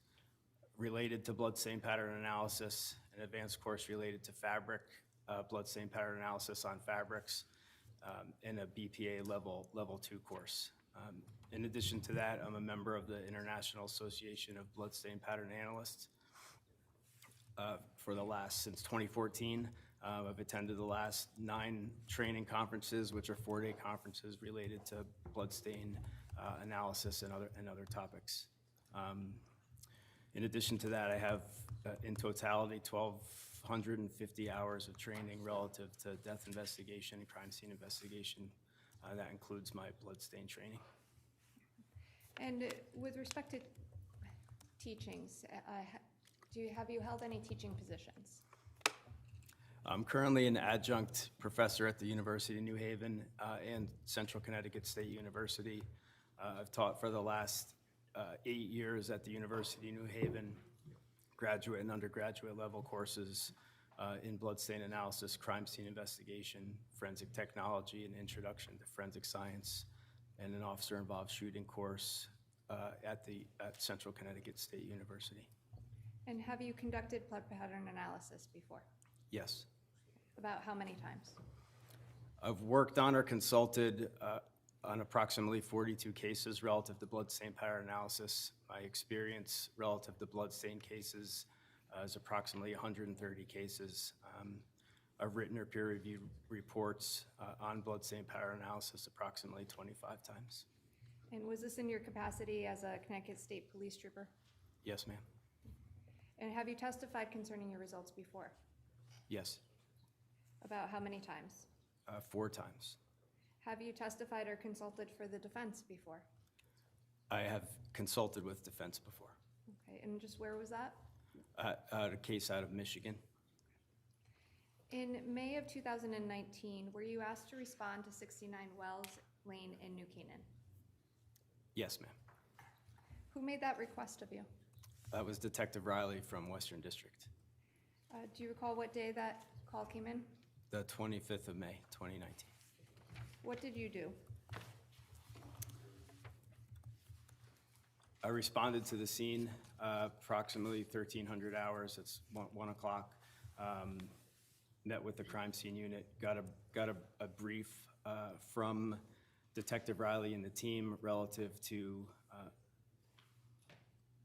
related to blood stain pattern analysis, an advanced course related to fabric, blood stain pattern analysis on fabrics, and a BPA level 2 course. In addition to that, I'm a member of the International Association of Blood Stain Pattern Analysts. Since 2014, I've attended the last 9 training conferences, which are 4-day conferences related to blood stain analysis and other topics. In addition to that, I have in totality 1,250 hours of training relative to death investigation and crime scene investigation. That includes my blood stain training. And with respect to teachings, have you held any teaching positions? I'm currently an adjunct professor at the University of New Haven and Central Connecticut State University. I've taught for the last 8 years at the University of New Haven, graduate and undergraduate level courses in bloodstain analysis, crime scene investigation, forensic technology, and introduction to forensic science, and an officer-involved shooting course at Central Connecticut State University. And have you conducted blood pattern analysis before? Yes. About how many times? I've worked on or consulted on approximately 42 cases relative to bloodstain pattern analysis. My experience relative to bloodstain cases is approximately 130 cases. I've written or peer-reviewed reports on bloodstain pattern analysis approximately 25 times. And was this in your capacity as a Connecticut State Police Trooper? Yes, ma'am. And have you testified concerning your results before? Yes, About how many times? 4 times. Have you testified or consulted for the defense before? I have consulted with defense before. Okay, and just where was that? A case out of Michigan. In May of 2019, were you asked to respond to 69 Wells Lane in New Canaan? Yes, ma'am. Who made that request of you? That was Detective Riley from Western District. Do you recall what day that call came in? The 25th of May, 2019. What did you do? I responded to the scene approximately 1,300 hours. It's 1 o'clock. Met with the crime scene unit, got a brief from Detective Riley and the team relative to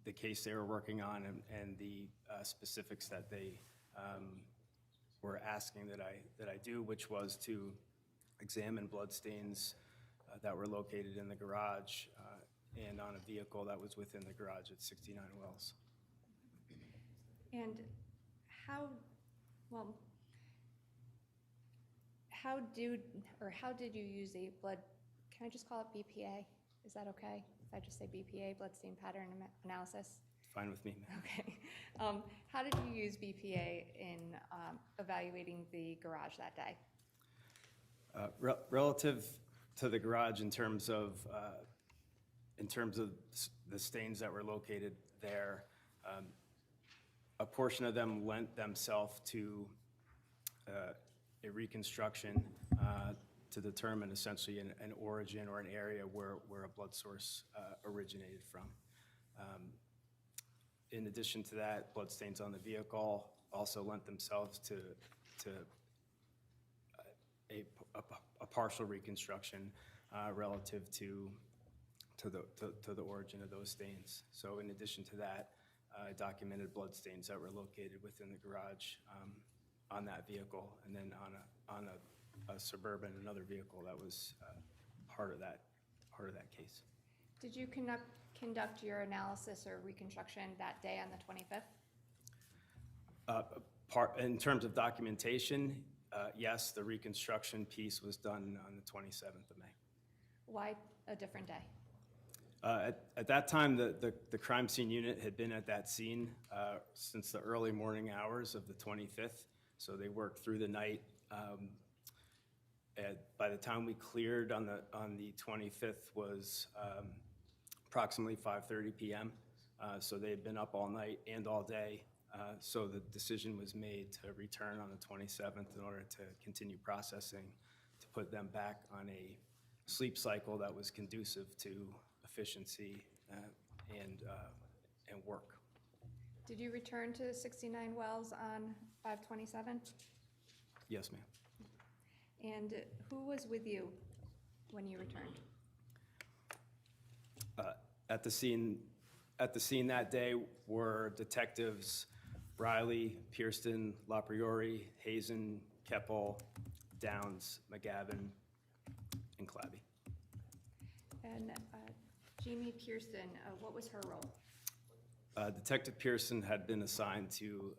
the case they were working on and the specifics that they were asking that I do, which was to examine bloodstains that were located in the garage and on a vehicle that was within the garage at 69 Wells. And how did you use a blood, can I just call it BPA? Is that okay? If I just say BPA, bloodstain pattern analysis? Fine with me, ma'am. Okay. How did you use BPA in evaluating the garage that day? Relative to the garage in terms of the stains that were located there, a portion of them lent themselves to a reconstruction to determine essentially an origin or an area where a blood source originated from. In addition to that, bloodstains on the vehicle also lent themselves to a partial reconstruction relative to the origin of those stains. So in addition to that, I documented bloodstains that were located within the garage on that vehicle, and then on a Suburban, another vehicle that was part of that case. Did you conduct your analysis or reconstruction that day on the 25th? In terms of documentation, yes, the reconstruction piece was done on the 27th of May. Why a different day? At that time, the crime scene unit had been at that scene since the early morning hours of the 25th, so they worked through the night. By the time we cleared on the 25th was approximately 5:30 p.m., so they had been up all night and all day. So the decision was made to return on the 27th in order to continue processing, to put them back on a sleep cycle that was conducive to efficiency and work. Did you return to 69 Wells on 5/27? Yes, ma'am. And who was with you when you returned? At the scene that day were detectives Riley, Pierston, LaPriori, Hazen, Keppel, Downs, McGavin, and Clabby. And Jamie Pearson, what was her role? Detective Pearson had been assigned to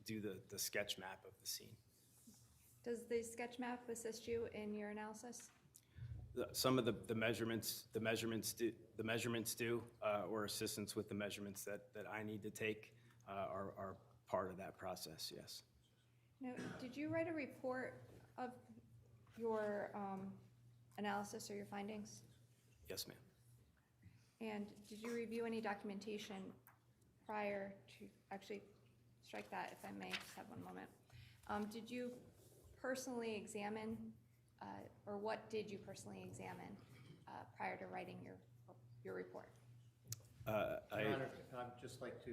do the sketch map of the scene. Does the sketch map assist you in your analysis? Some of the measurements do, or assistance with the measurements that I need to take are part of that process, yes. Now, did you write a report of your analysis or your findings? Yes, ma'am. And did you review any documentation prior to, actually, strike that if I may, just have one moment. Did you personally examine, or what did you personally examine prior to writing your report? Your Honor, I'd just like to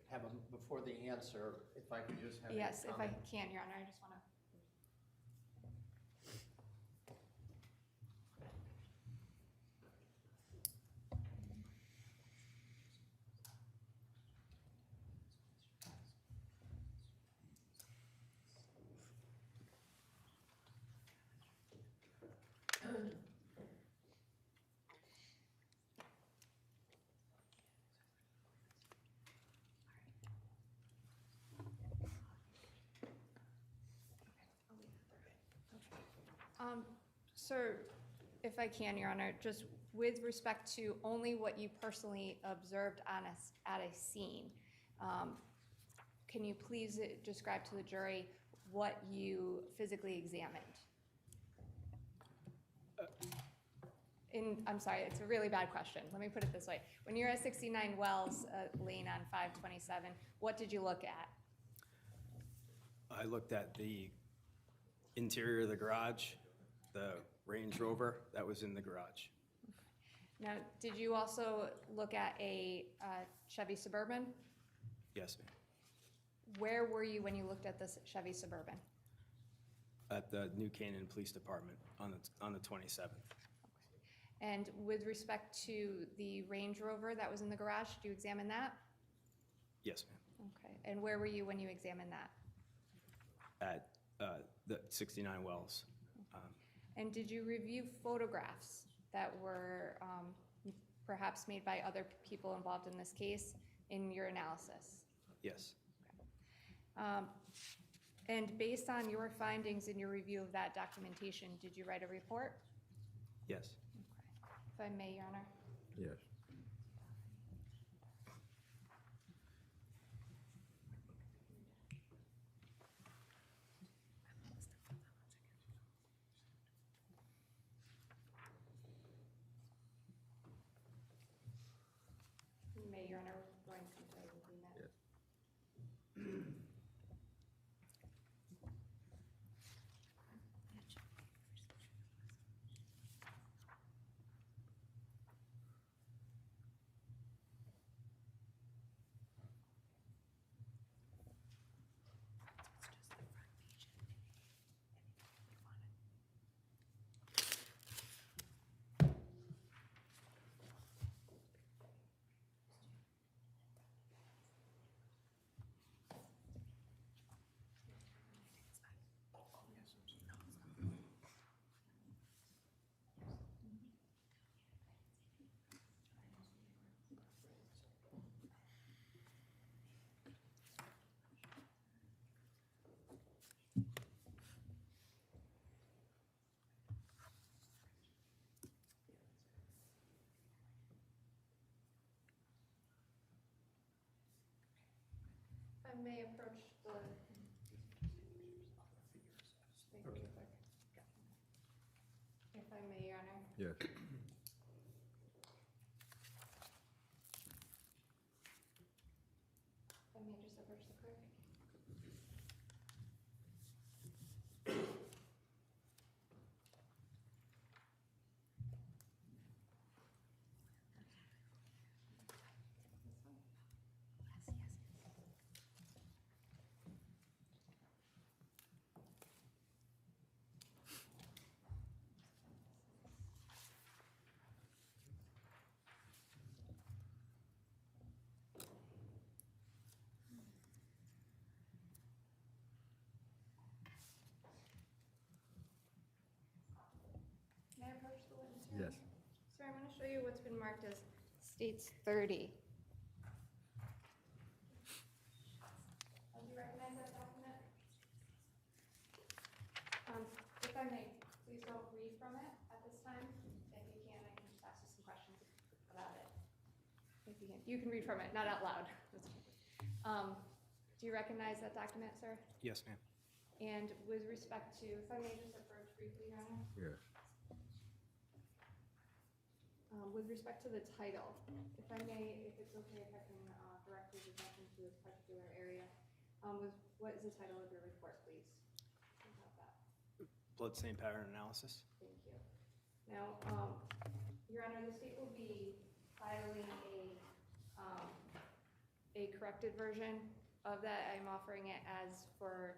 have before the answer, if I could just have a Yes, if I comment. can, Your Honor, I just want to. Sir, if I can, Your Honor, just with respect to only what you personally observed at a scene, can you please describe to the jury what you physically examined? I'm sorry, it's a really bad question. Let me put it this way. When you're at 69 Wells Lane on 527, what did you look at? I looked at the interior of the garage, the Range Rover that was in the garage. Now, did you also look at a Chevy Suburban? Yes, ma'am. Where were you when you looked at this Chevy Suburban? At the New Canaan Police Department on the 27th. And with respect to the Range Rover that was in the garage, did you examine that? Yes, ma'am. Okay. And where were you when you examined that? At the 69 Wells. And did you review photographs that were perhaps made by other people involved in this case in your analysis? Yes. And based on your findings in your review of that documentation, did you write a report? Yes. If I may, Your Honor. Yes. You may, Your Honor. We're going to come to a clean that. Yes. If I may approach the. Okay. If I may, Your Honor. Yes. If I may just approach the clerk. May I approach the witness? Your Yes. Honor? Sir, I'm going to show you what's been marked as States 30. Do you recognize that document? If I may, please don't read from it at this time. If you can, I can just ask you some questions about it. If you can, read from it, not out loud. Do you recognize that document, sir? Yes, ma'am. And with respect to, if I may just approach briefly, Your Honor? Yes. With respect to the title, if I may, if it's okay, if I can direct your attention to this particular area. What is the title of your report, please? We have that. Bloodstain pattern analysis. Thank you. Now, Your Honor, the state will be filing a corrected version of that. I'm offering it as for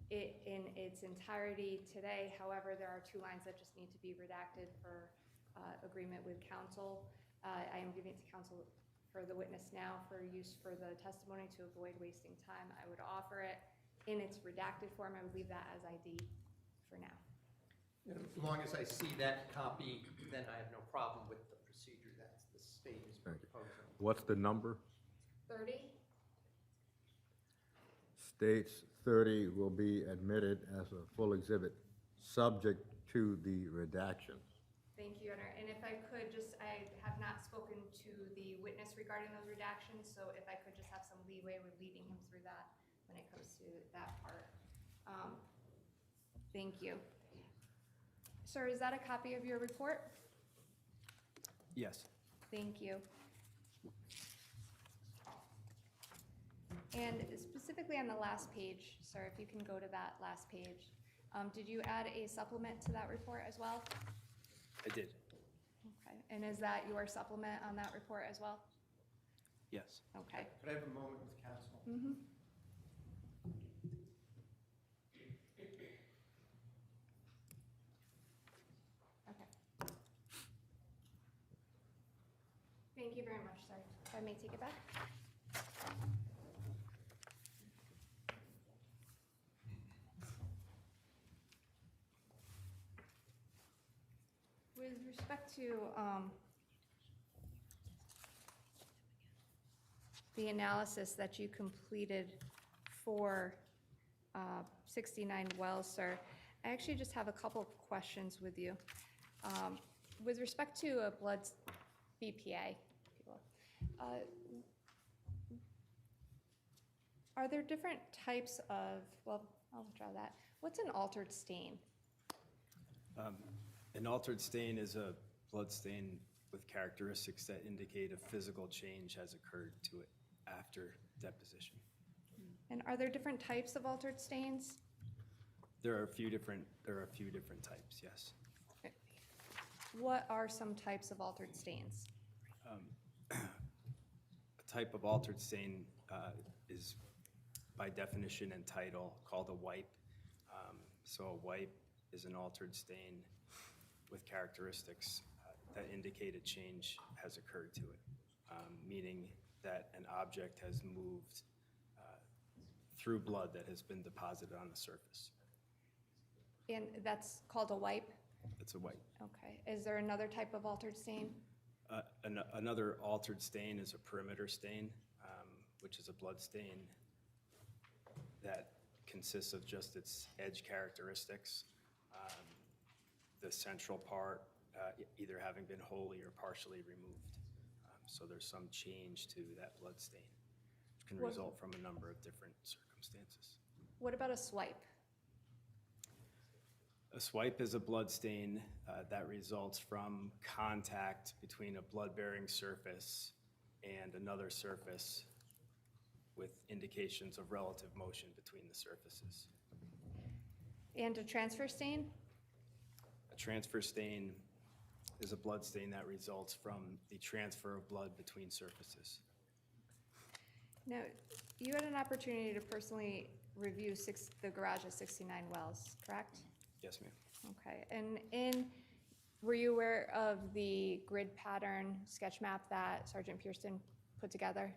it in its entirety today. However, there are 2 lines that just need to be redacted for agreement with counsel. I am giving it to counsel for the witness now for use for the testimony to avoid wasting time. I would offer it in its redacted form. I would leave that as ID for now. And as long as I see that copy, then I have no problem with the procedure that the state is Thank you. proposing. What's the number? 30? States 30 will be admitted as a full exhibit, subject to the redactions. Thank you, Your Honor. And if I could just, I have not spoken to the witness regarding those redactions, so if I could just have some leeway with leading him through that when it comes to that part. Thank you. Sir, is that a copy of your report? Yes. Thank you. And specifically on the last page, sir, if you can go to that last page, did you add a supplement to that report as well? I did. Okay, and is that your supplement on that report as well? Yes. Okay. Could I have a moment with counsel? Mm-hmm. Okay. Thank you very much, sir. If I may take it back. With respect to the analysis that you completed for 69 Wells, sir, I actually just have a couple of questions with you. With respect to a blood BPA, if you will, are there different types of, well, I'll draw that. What's an altered stain? An altered stain is a blood stain with characteristics that indicate a physical change has occurred to it after deposition. And are there different types of altered stains? There are a few different types, yes. What are some types of altered stains? A type of altered stain is by definition and title called a wipe. So a wipe is an altered stain with characteristics that indicate a change has occurred to it, meaning that an object has moved through blood that has been deposited on the surface. And that's called a wipe? It's a wipe. Okay. Is there another type of altered stain? Another altered stain is a perimeter stain, which is a blood stain that consists of just its edge characteristics. The central part either having been wholly or partially removed. So there's some change to that blood stain, which can result from a number of different circumstances. What about a swipe? A swipe is a blood stain that results from contact between a blood-bearing surface and another surface with indications of relative motion between the surfaces. And a transfer stain? A transfer stain is a blood stain that results from the transfer of blood between surfaces. Now, you had an opportunity to personally review the garage at 69 Wells, correct? Yes, ma'am. Okay, and were you aware of the grid pattern sketch map that Sergeant Pearson put together?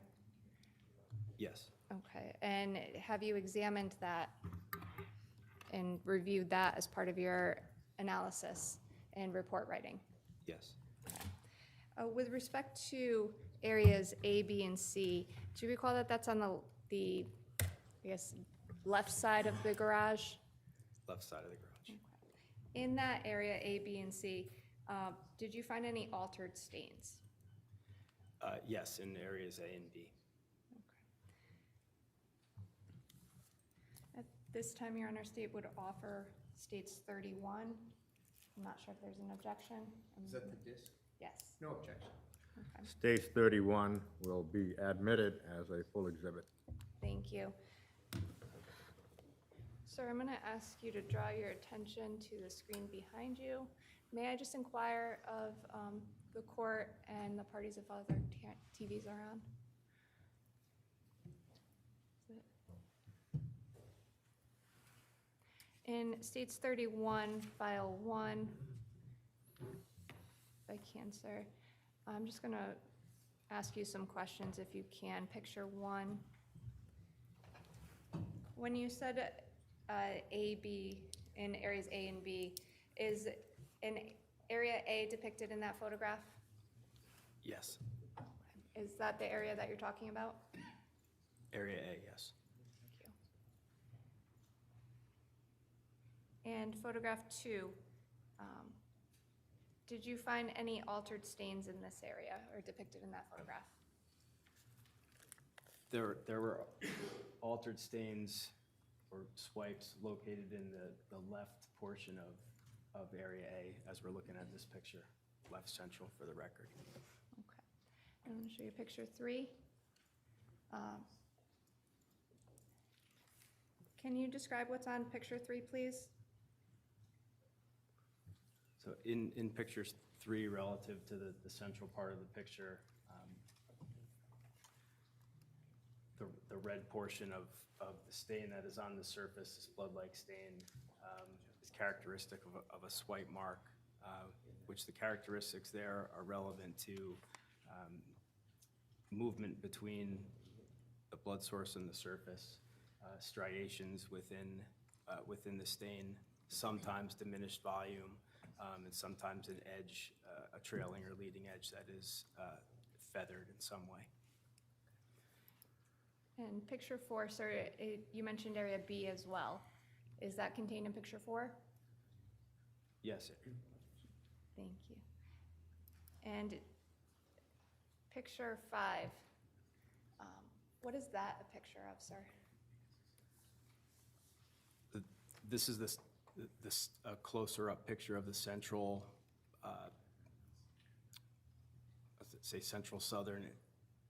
Yes. Okay, and have you examined that and reviewed that as part of your analysis and report writing? Yes. With respect to areas A, B, and C, do you recall that that's on the I guess, left side of the garage? Left side of the garage. In that area, A, B, and C, did you find any altered stains? Yes, in areas A and B. At this time, Your Honor, state would offer states 31. I'm not sure if there's an objection. Is that the disc? Yes. No objection. Okay. States 31 will be admitted as a full exhibit. Thank you. Sir, I'm going to ask you to draw your attention to the screen behind you. May I just inquire of the court and the parties if other TVs are on? In States 31, File 1, if I can, sir, I'm just going to ask you some questions if you can. Picture 1. When you said A, B, in areas A and B, is an area A depicted in that photograph? Yes. Is that the area that you're talking about? Area A, yes. Thank you. And photograph 2, did you find any altered stains in this area or depicted in that photograph? There were altered stains or swipes located in the left portion of Area A as we're looking at this picture, left central for the record. Okay. I'm going to show you picture 3. Can you describe what's on picture 3, please? So in picture 3, relative to the central part of the picture, the red portion of the stain that is on the surface, this blood-like stain, is characteristic of a swipe mark, which the characteristics there are relevant to movement between the blood source and the surface, striations within the stain, sometimes diminished volume, and sometimes an edge, a trailing or leading edge that is feathered in some way. And picture 4, sir, you mentioned area B as well. Is that contained in picture 4? Yes, Thank you. And picture 5, what is that a picture of, sir? this is a closer up picture of the central, let's say central southern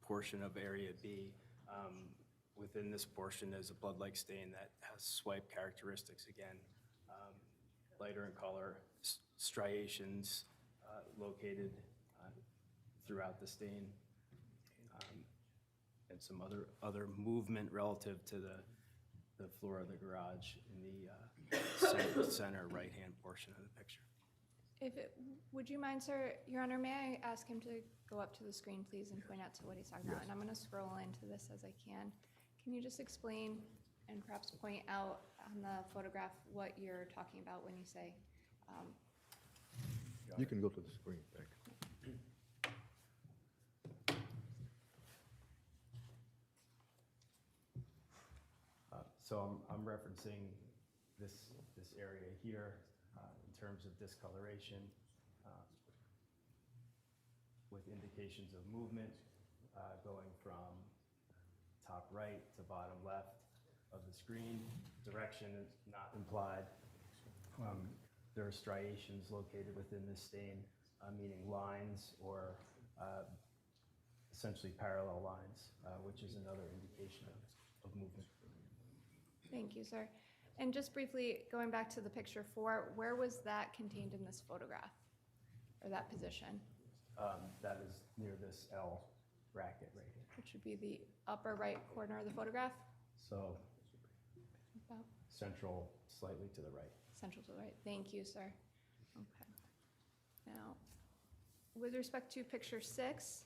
portion of area B. Within this portion is a blood-like stain that has swipe characteristics again, lighter in color, striations located throughout the stain, and some other movement relative to the floor of the garage in the center right-hand portion of the picture. Would you mind, sir, Your Honor, may I ask him to go up to the screen, please, and point out to what he's talking about? And I'm going to scroll into this as I can. Can you just explain and perhaps point out on the photograph what you're talking about when you say? You can go to the screen, thanks. So I'm referencing this area here in terms of discoloration with indications of movement going from top right to bottom left of the screen. Direction is not implied. There are striations located within this stain, meaning lines or essentially parallel lines, which is another indication of movement. Thank you, sir. And just briefly, going back to the picture 4, where was that contained in this photograph, or that position? That is near this L bracket right here. Which would be the upper right corner of the photograph? So About central, slightly to the right. central to the right. Thank you, sir. Okay. Now, with respect to picture 6,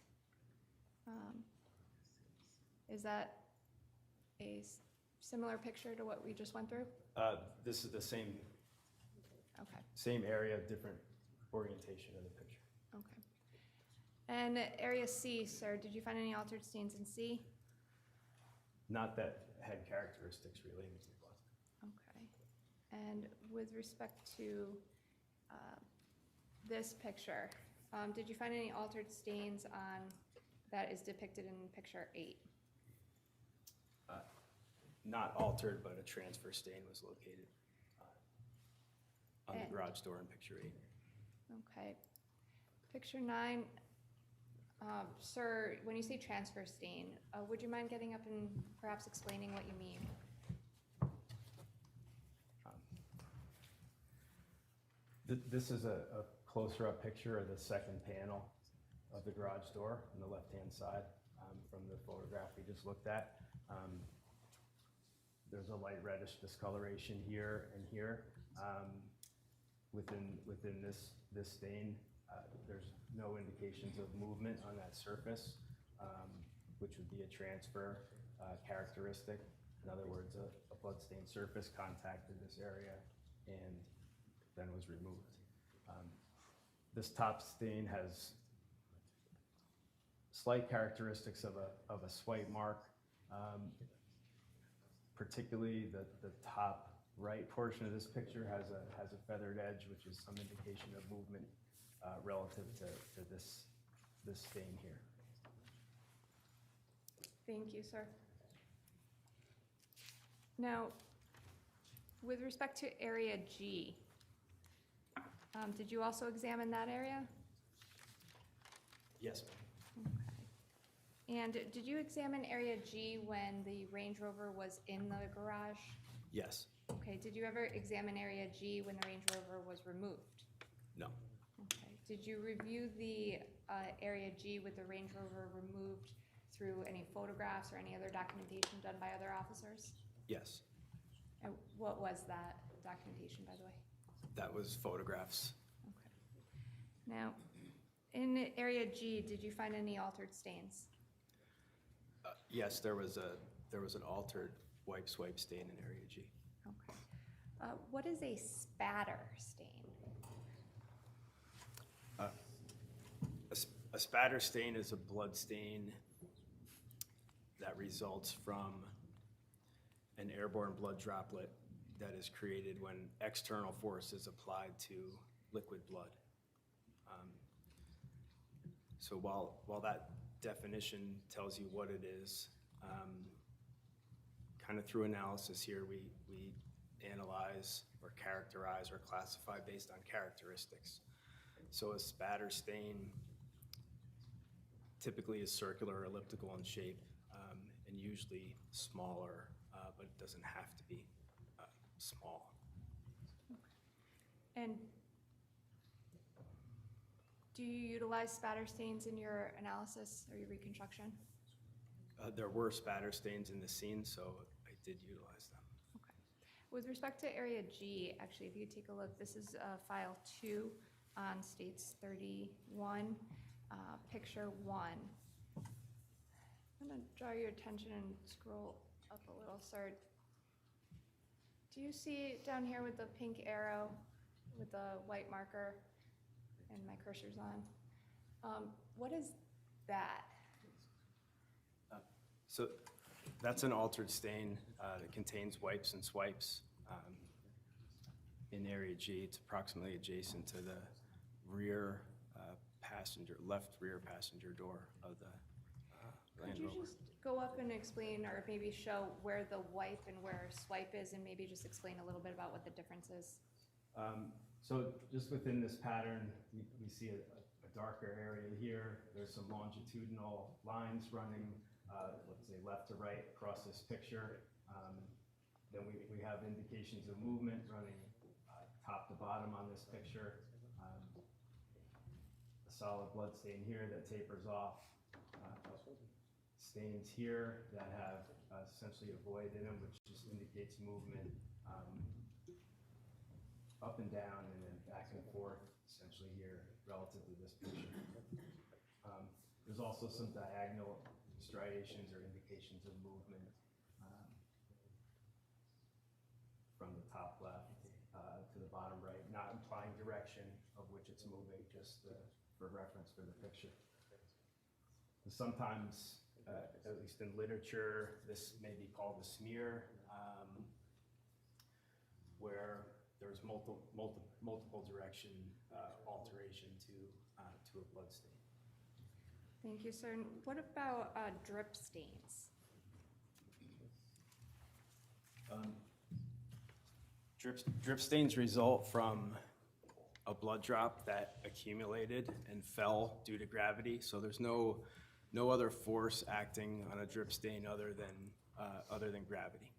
is that a similar picture to what we just went through? This is the same Okay, area, different orientation of the picture. okay. And area C, sir, did you find any altered stains in C? Not that had characteristics relating to blood. Okay. And with respect to this picture, did you find any altered stains on that is depicted in picture 8? Not altered, but a transfer stain was located on the And- garage door in picture 8. Okay. Picture 9, sir, when you say transfer stain, would you mind getting up and perhaps explaining what you mean? This is a closer up picture of the second panel of the garage door on the left-hand side from the photograph we just looked at. There's a light reddish discoloration here and here. Within this stain, there's no indications of movement on that surface, which would be a transfer characteristic. In other words, a bloodstained surface contacted this area and then was removed. This top stain has slight characteristics of a swipe mark, particularly the top right portion of this picture has a feathered edge, which is some indication of movement relative to this stain here. Thank you, sir. Now, with respect to area G, did you also examine that area? Yes, ma'am. Okay. And did you examine area G when the Range Rover was in the garage? Yes. Okay, did you ever examine area G when the Range Rover was removed? No. Okay, did you review the area G with the Range Rover removed through any photographs or any other documentation done by other officers? Yes. And what was that documentation, by the way? That was photographs. Okay. Now, in area G, did you find any altered stains? Yes, there was an altered wipe swipe stain in area G. Okay. What is a spatter stain? A spatter stain is a blood stain that results from an airborne blood droplet that is created when external force is applied to liquid blood. So while that definition tells you what it is, kind of through analysis here, we analyze or characterize or classify based on characteristics. So a spatter stain typically is circular or elliptical in shape, and usually smaller, but it doesn't have to be small. And do you utilize spatter stains in your analysis or your reconstruction? There were spatter stains in the scene, so I did utilize them. Okay. With respect to area G, actually, if you take a look, this is file 2 on states 31, picture 1. I'm going to draw your attention and scroll up a little, sir. Do you see down here with the pink arrow with the white marker and my cursor's on? What is that? So that's an altered stain that contains wipes and swipes in area G. It's approximately adjacent to the rear left rear passenger door of the Land Could you Rover. just go up and explain, or maybe show where the wipe and where swipe is, and maybe just explain a little bit about what the difference is? So just within this pattern, we see a darker area here. There's some longitudinal lines running, let's say left to right across this picture. Then we have indications of movement running top to bottom on this picture. A solid blood stain here that tapers off. Stains here that have essentially a void in them, which just indicates movement up and down and then back and forth, essentially here relative to this picture. There's also some diagonal striations or indications of movement from the top left to the bottom right, not implying direction of which it's moving, just for reference for the picture. Sometimes, at least in literature, this may be called a smear, where there's multiple direction alteration to a blood stain. Thank you, sir. And what about drip stains? Drip stains result from a blood drop that accumulated and fell due to gravity. So there's no other force acting on a drip stain other than gravity.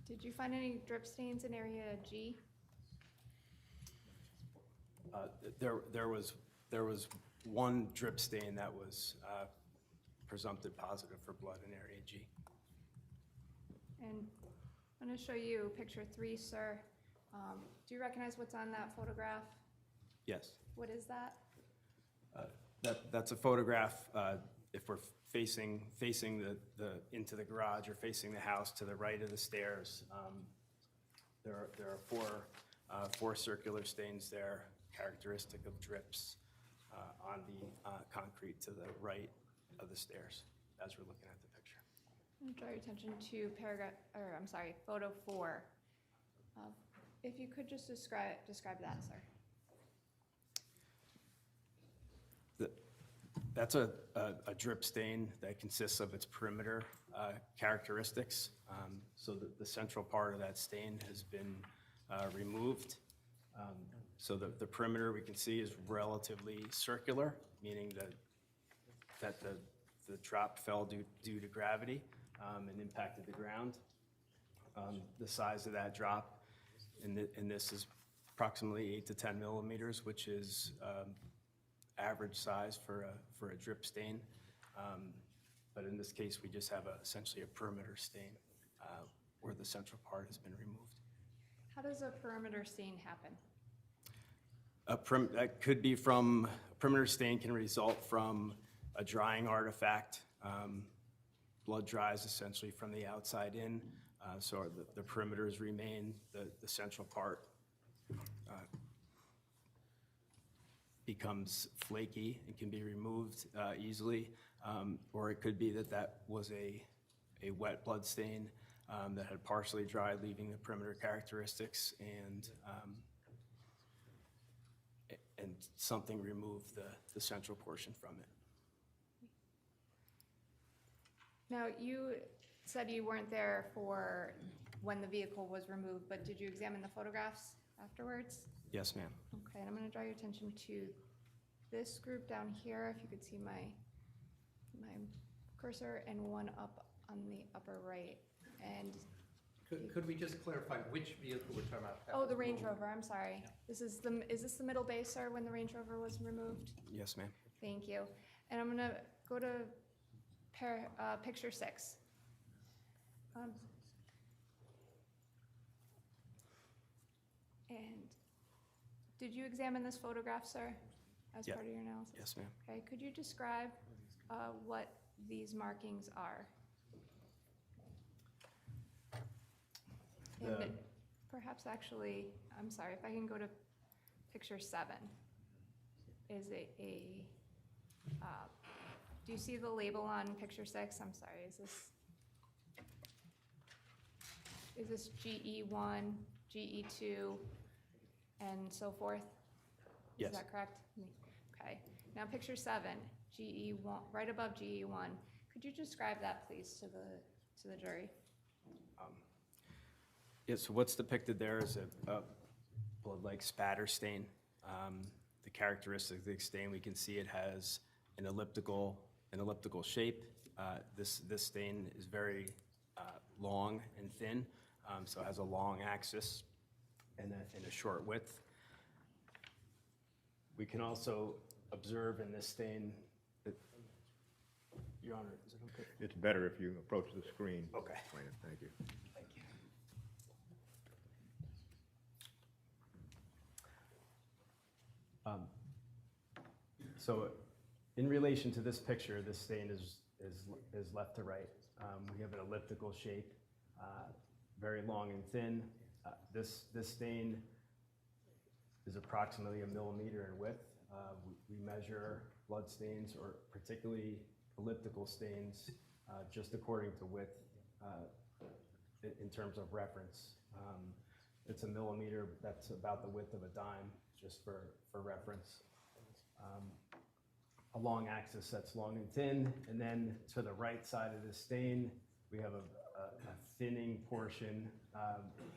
Did you find any drip stains in area G? There was one drip stain that was presumptive positive for blood in area G. And I'm going to show you picture 3, sir. Do you recognize what's on that photograph? Yes. What is that? That's a photograph, if we're facing into the garage or facing the house to the right of the stairs. There are four circular stains there, characteristic of drips on the concrete to the right of the stairs as we're looking at the picture. I'm going to draw your attention to photo 4. If you could just describe that, sir. That's a drip stain that consists of its perimeter characteristics. So the central part of that stain has been removed. So the perimeter we can see is relatively circular, meaning that the drop fell due to gravity and impacted the ground. The size of that drop in this is approximately 8 to 10 millimeters, which is average size for a drip stain. But in this case, we just have essentially a perimeter stain where the central part has been removed. How does a perimeter stain happen? That could be from, a perimeter stain can result from a drying artifact. Blood dries essentially from the outside in, so the perimeters remain, the central part becomes flaky and can be removed easily, or it could be that was a wet blood stain that had partially dried, leaving the perimeter characteristics, and something removed the central portion from it. Now, you said you weren't there for when the vehicle was removed, but did you examine the photographs afterwards? Yes, ma'am. Okay, and I'm going to draw your attention to this group down here, if you could see my cursor, and one up on the upper right. And Could we just clarify which vehicle we're talking about? oh, the Range Rover, I'm sorry. Is this the middle bay, sir, when the Range Rover was removed? Yes, ma'am. Thank you. And I'm going to go to picture 6. And did you examine this photograph, sir, as Yeah. part of your analysis? Yes, ma'am. Okay, could you describe what these markings are? The- And perhaps actually, I'm sorry, if I can go to picture 7. Is it do you see the label on picture 6? I'm sorry, is this GE1, GE2, and so forth? Yes. Is that correct? Okay. Now picture 7, GE1, right above GE1. Could you describe that, please, to the jury? Yeah, so what's depicted there is a blood-like spatter stain. The characteristic of the stain, we can see it has an elliptical shape. This stain is very long and thin, so it has a long axis and a short width. We can also observe in this stain that, Your Honor, is it okay? It's better if you approach the screen. Okay. Explain it. Thank you. Thank you. So in relation to this picture, this stain is left to right. We have an elliptical shape, very long and thin. This stain is approximately 1 millimeter in width. We measure blood stains, or particularly elliptical stains, just according to width in terms of reference. It's 1 millimeter, that's about the width of a dime, just for reference. A long axis that's long and thin, and then to the right side of the stain, we have a thinning portion,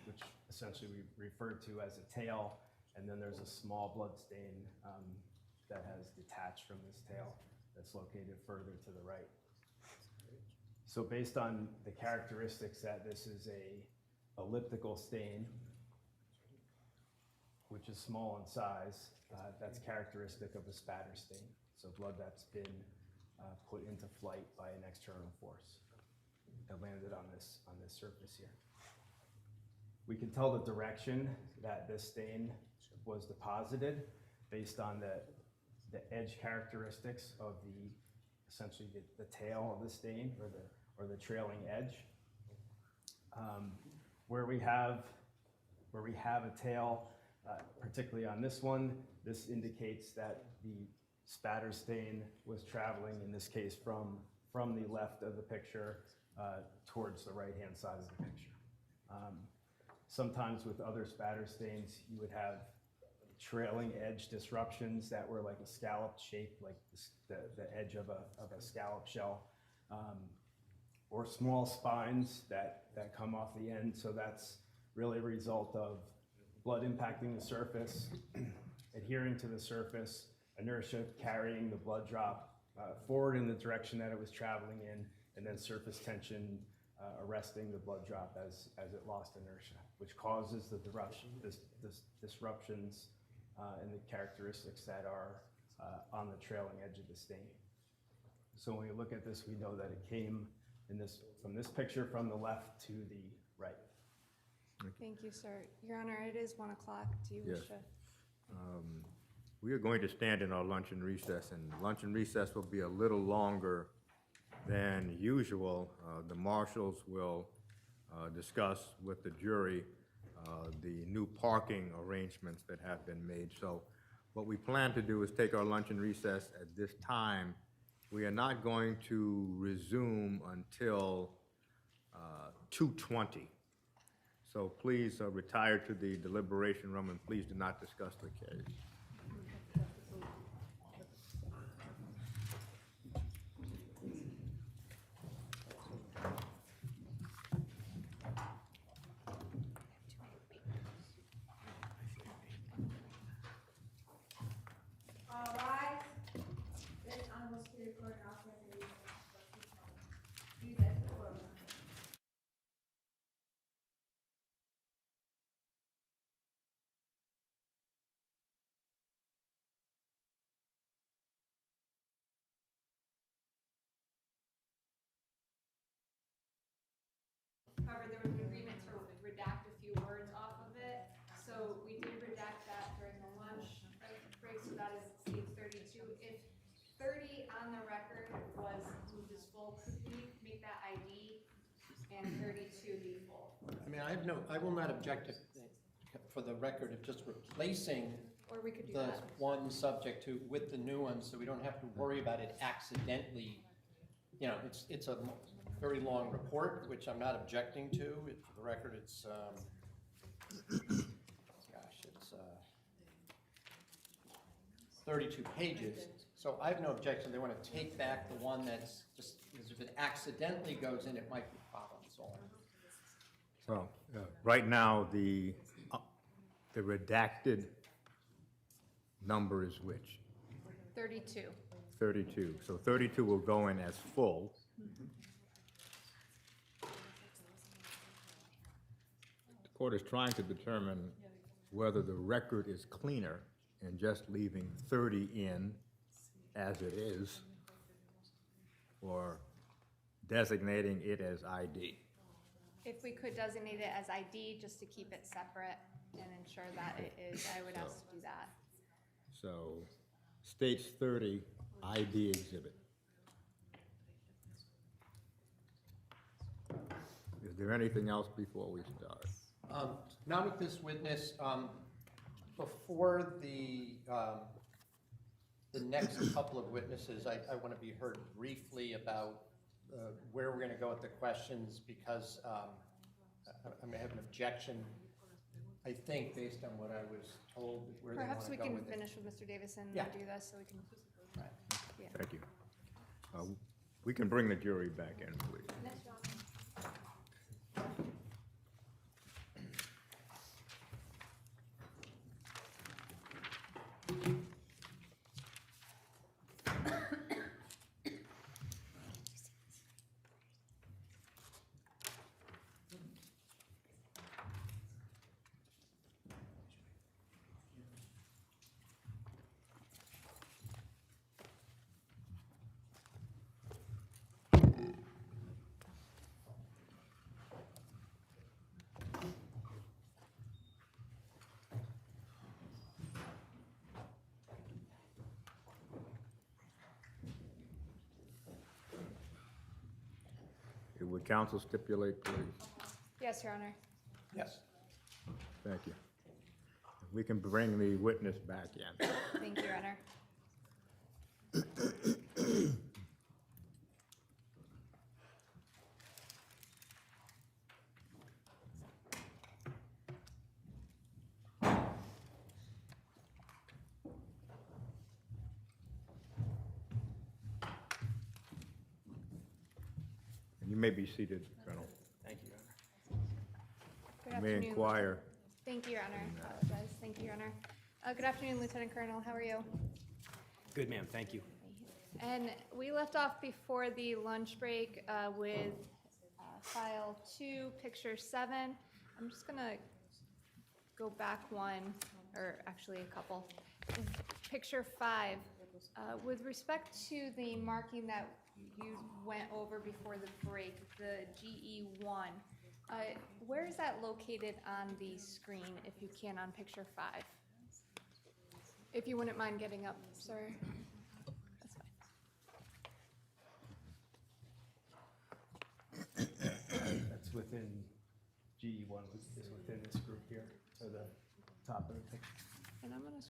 which essentially we refer to as a tail, and then there's a small blood stain that has detached from this tail that's located further to the right. So based on the characteristics that this is a elliptical stain, which is small in size, that's characteristic of a spatter stain. So blood that's been put into flight by an external force that landed on this surface here. We can tell the direction that this stain was deposited based on the edge characteristics of essentially the tail of the stain or the trailing edge. Where we have a tail, particularly on this one, this indicates that the spatter stain was traveling, in this case, from the left of the picture towards the right-hand side of the picture. Sometimes with other spatter stains, you would have trailing edge disruptions that were like a scalloped shape, like the edge of a scallop shell, or small spines that come off the end. So that's really a result of blood impacting the surface, adhering to the surface, inertia carrying the blood drop forward in the direction that it was traveling in, and then surface tension arresting the blood drop as it lost inertia, which causes the disruptions and the characteristics that are on the trailing edge of the stain. So when we look at this, we know that it came from this picture from the left to the right. Thank you, sir. Your Honor, it is 1 o'clock. Do you wish Yes. to? We are going to stand in our lunch and recess, and lunch and recess will be a little longer than usual. The marshals will discuss with the jury the new parking arrangements that have been made. So what we plan to do is take our lunch and recess at this time. We are not going to resume until 2:20. So please retire to the deliberation room, and please do not discuss the case. All rise. This honorable Superior Court now stands in recess. Please exit the courtroom. However, there was an agreement to redact a few words off of it, so we did redact that during the lunch break, so that is states 32. If 30 on the record was moved as full, could we make that ID and 32 be full? I mean, I will not object to, for the record, of just replacing Or we could do the that. one subject to with the new one, so we don't have to worry about it accidentally. You know, it's a very long report, which I'm not objecting to. For the record, it's, gosh, it's 32 pages. So I have no objection. They want to take back the one that's just, because if it accidentally goes in, it might be problems. So, right now, the redacted number is which? 32. 32. So 32 will go in as full. The court is trying to determine whether the record is cleaner and just leaving 30 in as it is, or designating it as ID. If we could designate it as ID, just to keep it separate and ensure that it is, I would ask to do that. So, states 30, ID exhibit. Is there anything else before we start? Not with this witness. Before the next couple of witnesses, I want to be heard briefly about where we're going to go with the questions, because I may have an objection, I think, based on what I was told, where they want Perhaps to we go can with it. finish with Mr. Davison Yeah. and do this, so we can. Right. Yeah. Thank you. We can bring the jury back in, please. Next, John. Would counsel stipulate, please? Yes, Your Honor. Yes. Thank you. We can bring the witness back in. Thank you, Your Honor. You may be seated, Colonel. Thank you, Your Honor. Good You may afternoon. inquire. Thank you, Your Honor. I apologize. Thank you, Your Honor. Good afternoon, Lieutenant Colonel. How are you? Good, ma'am, thank you. And we left off before the lunch break with file 2, picture 7. I'm just gonna go back one, or actually a couple. Picture 5, with respect to the marking that you went over before the break, the GE1, where is that located on the screen, if you can, on picture 5? If you wouldn't mind getting up, sir. That's fine. That's within GE1, is within this group here, so the top of the picture. And I'm gonna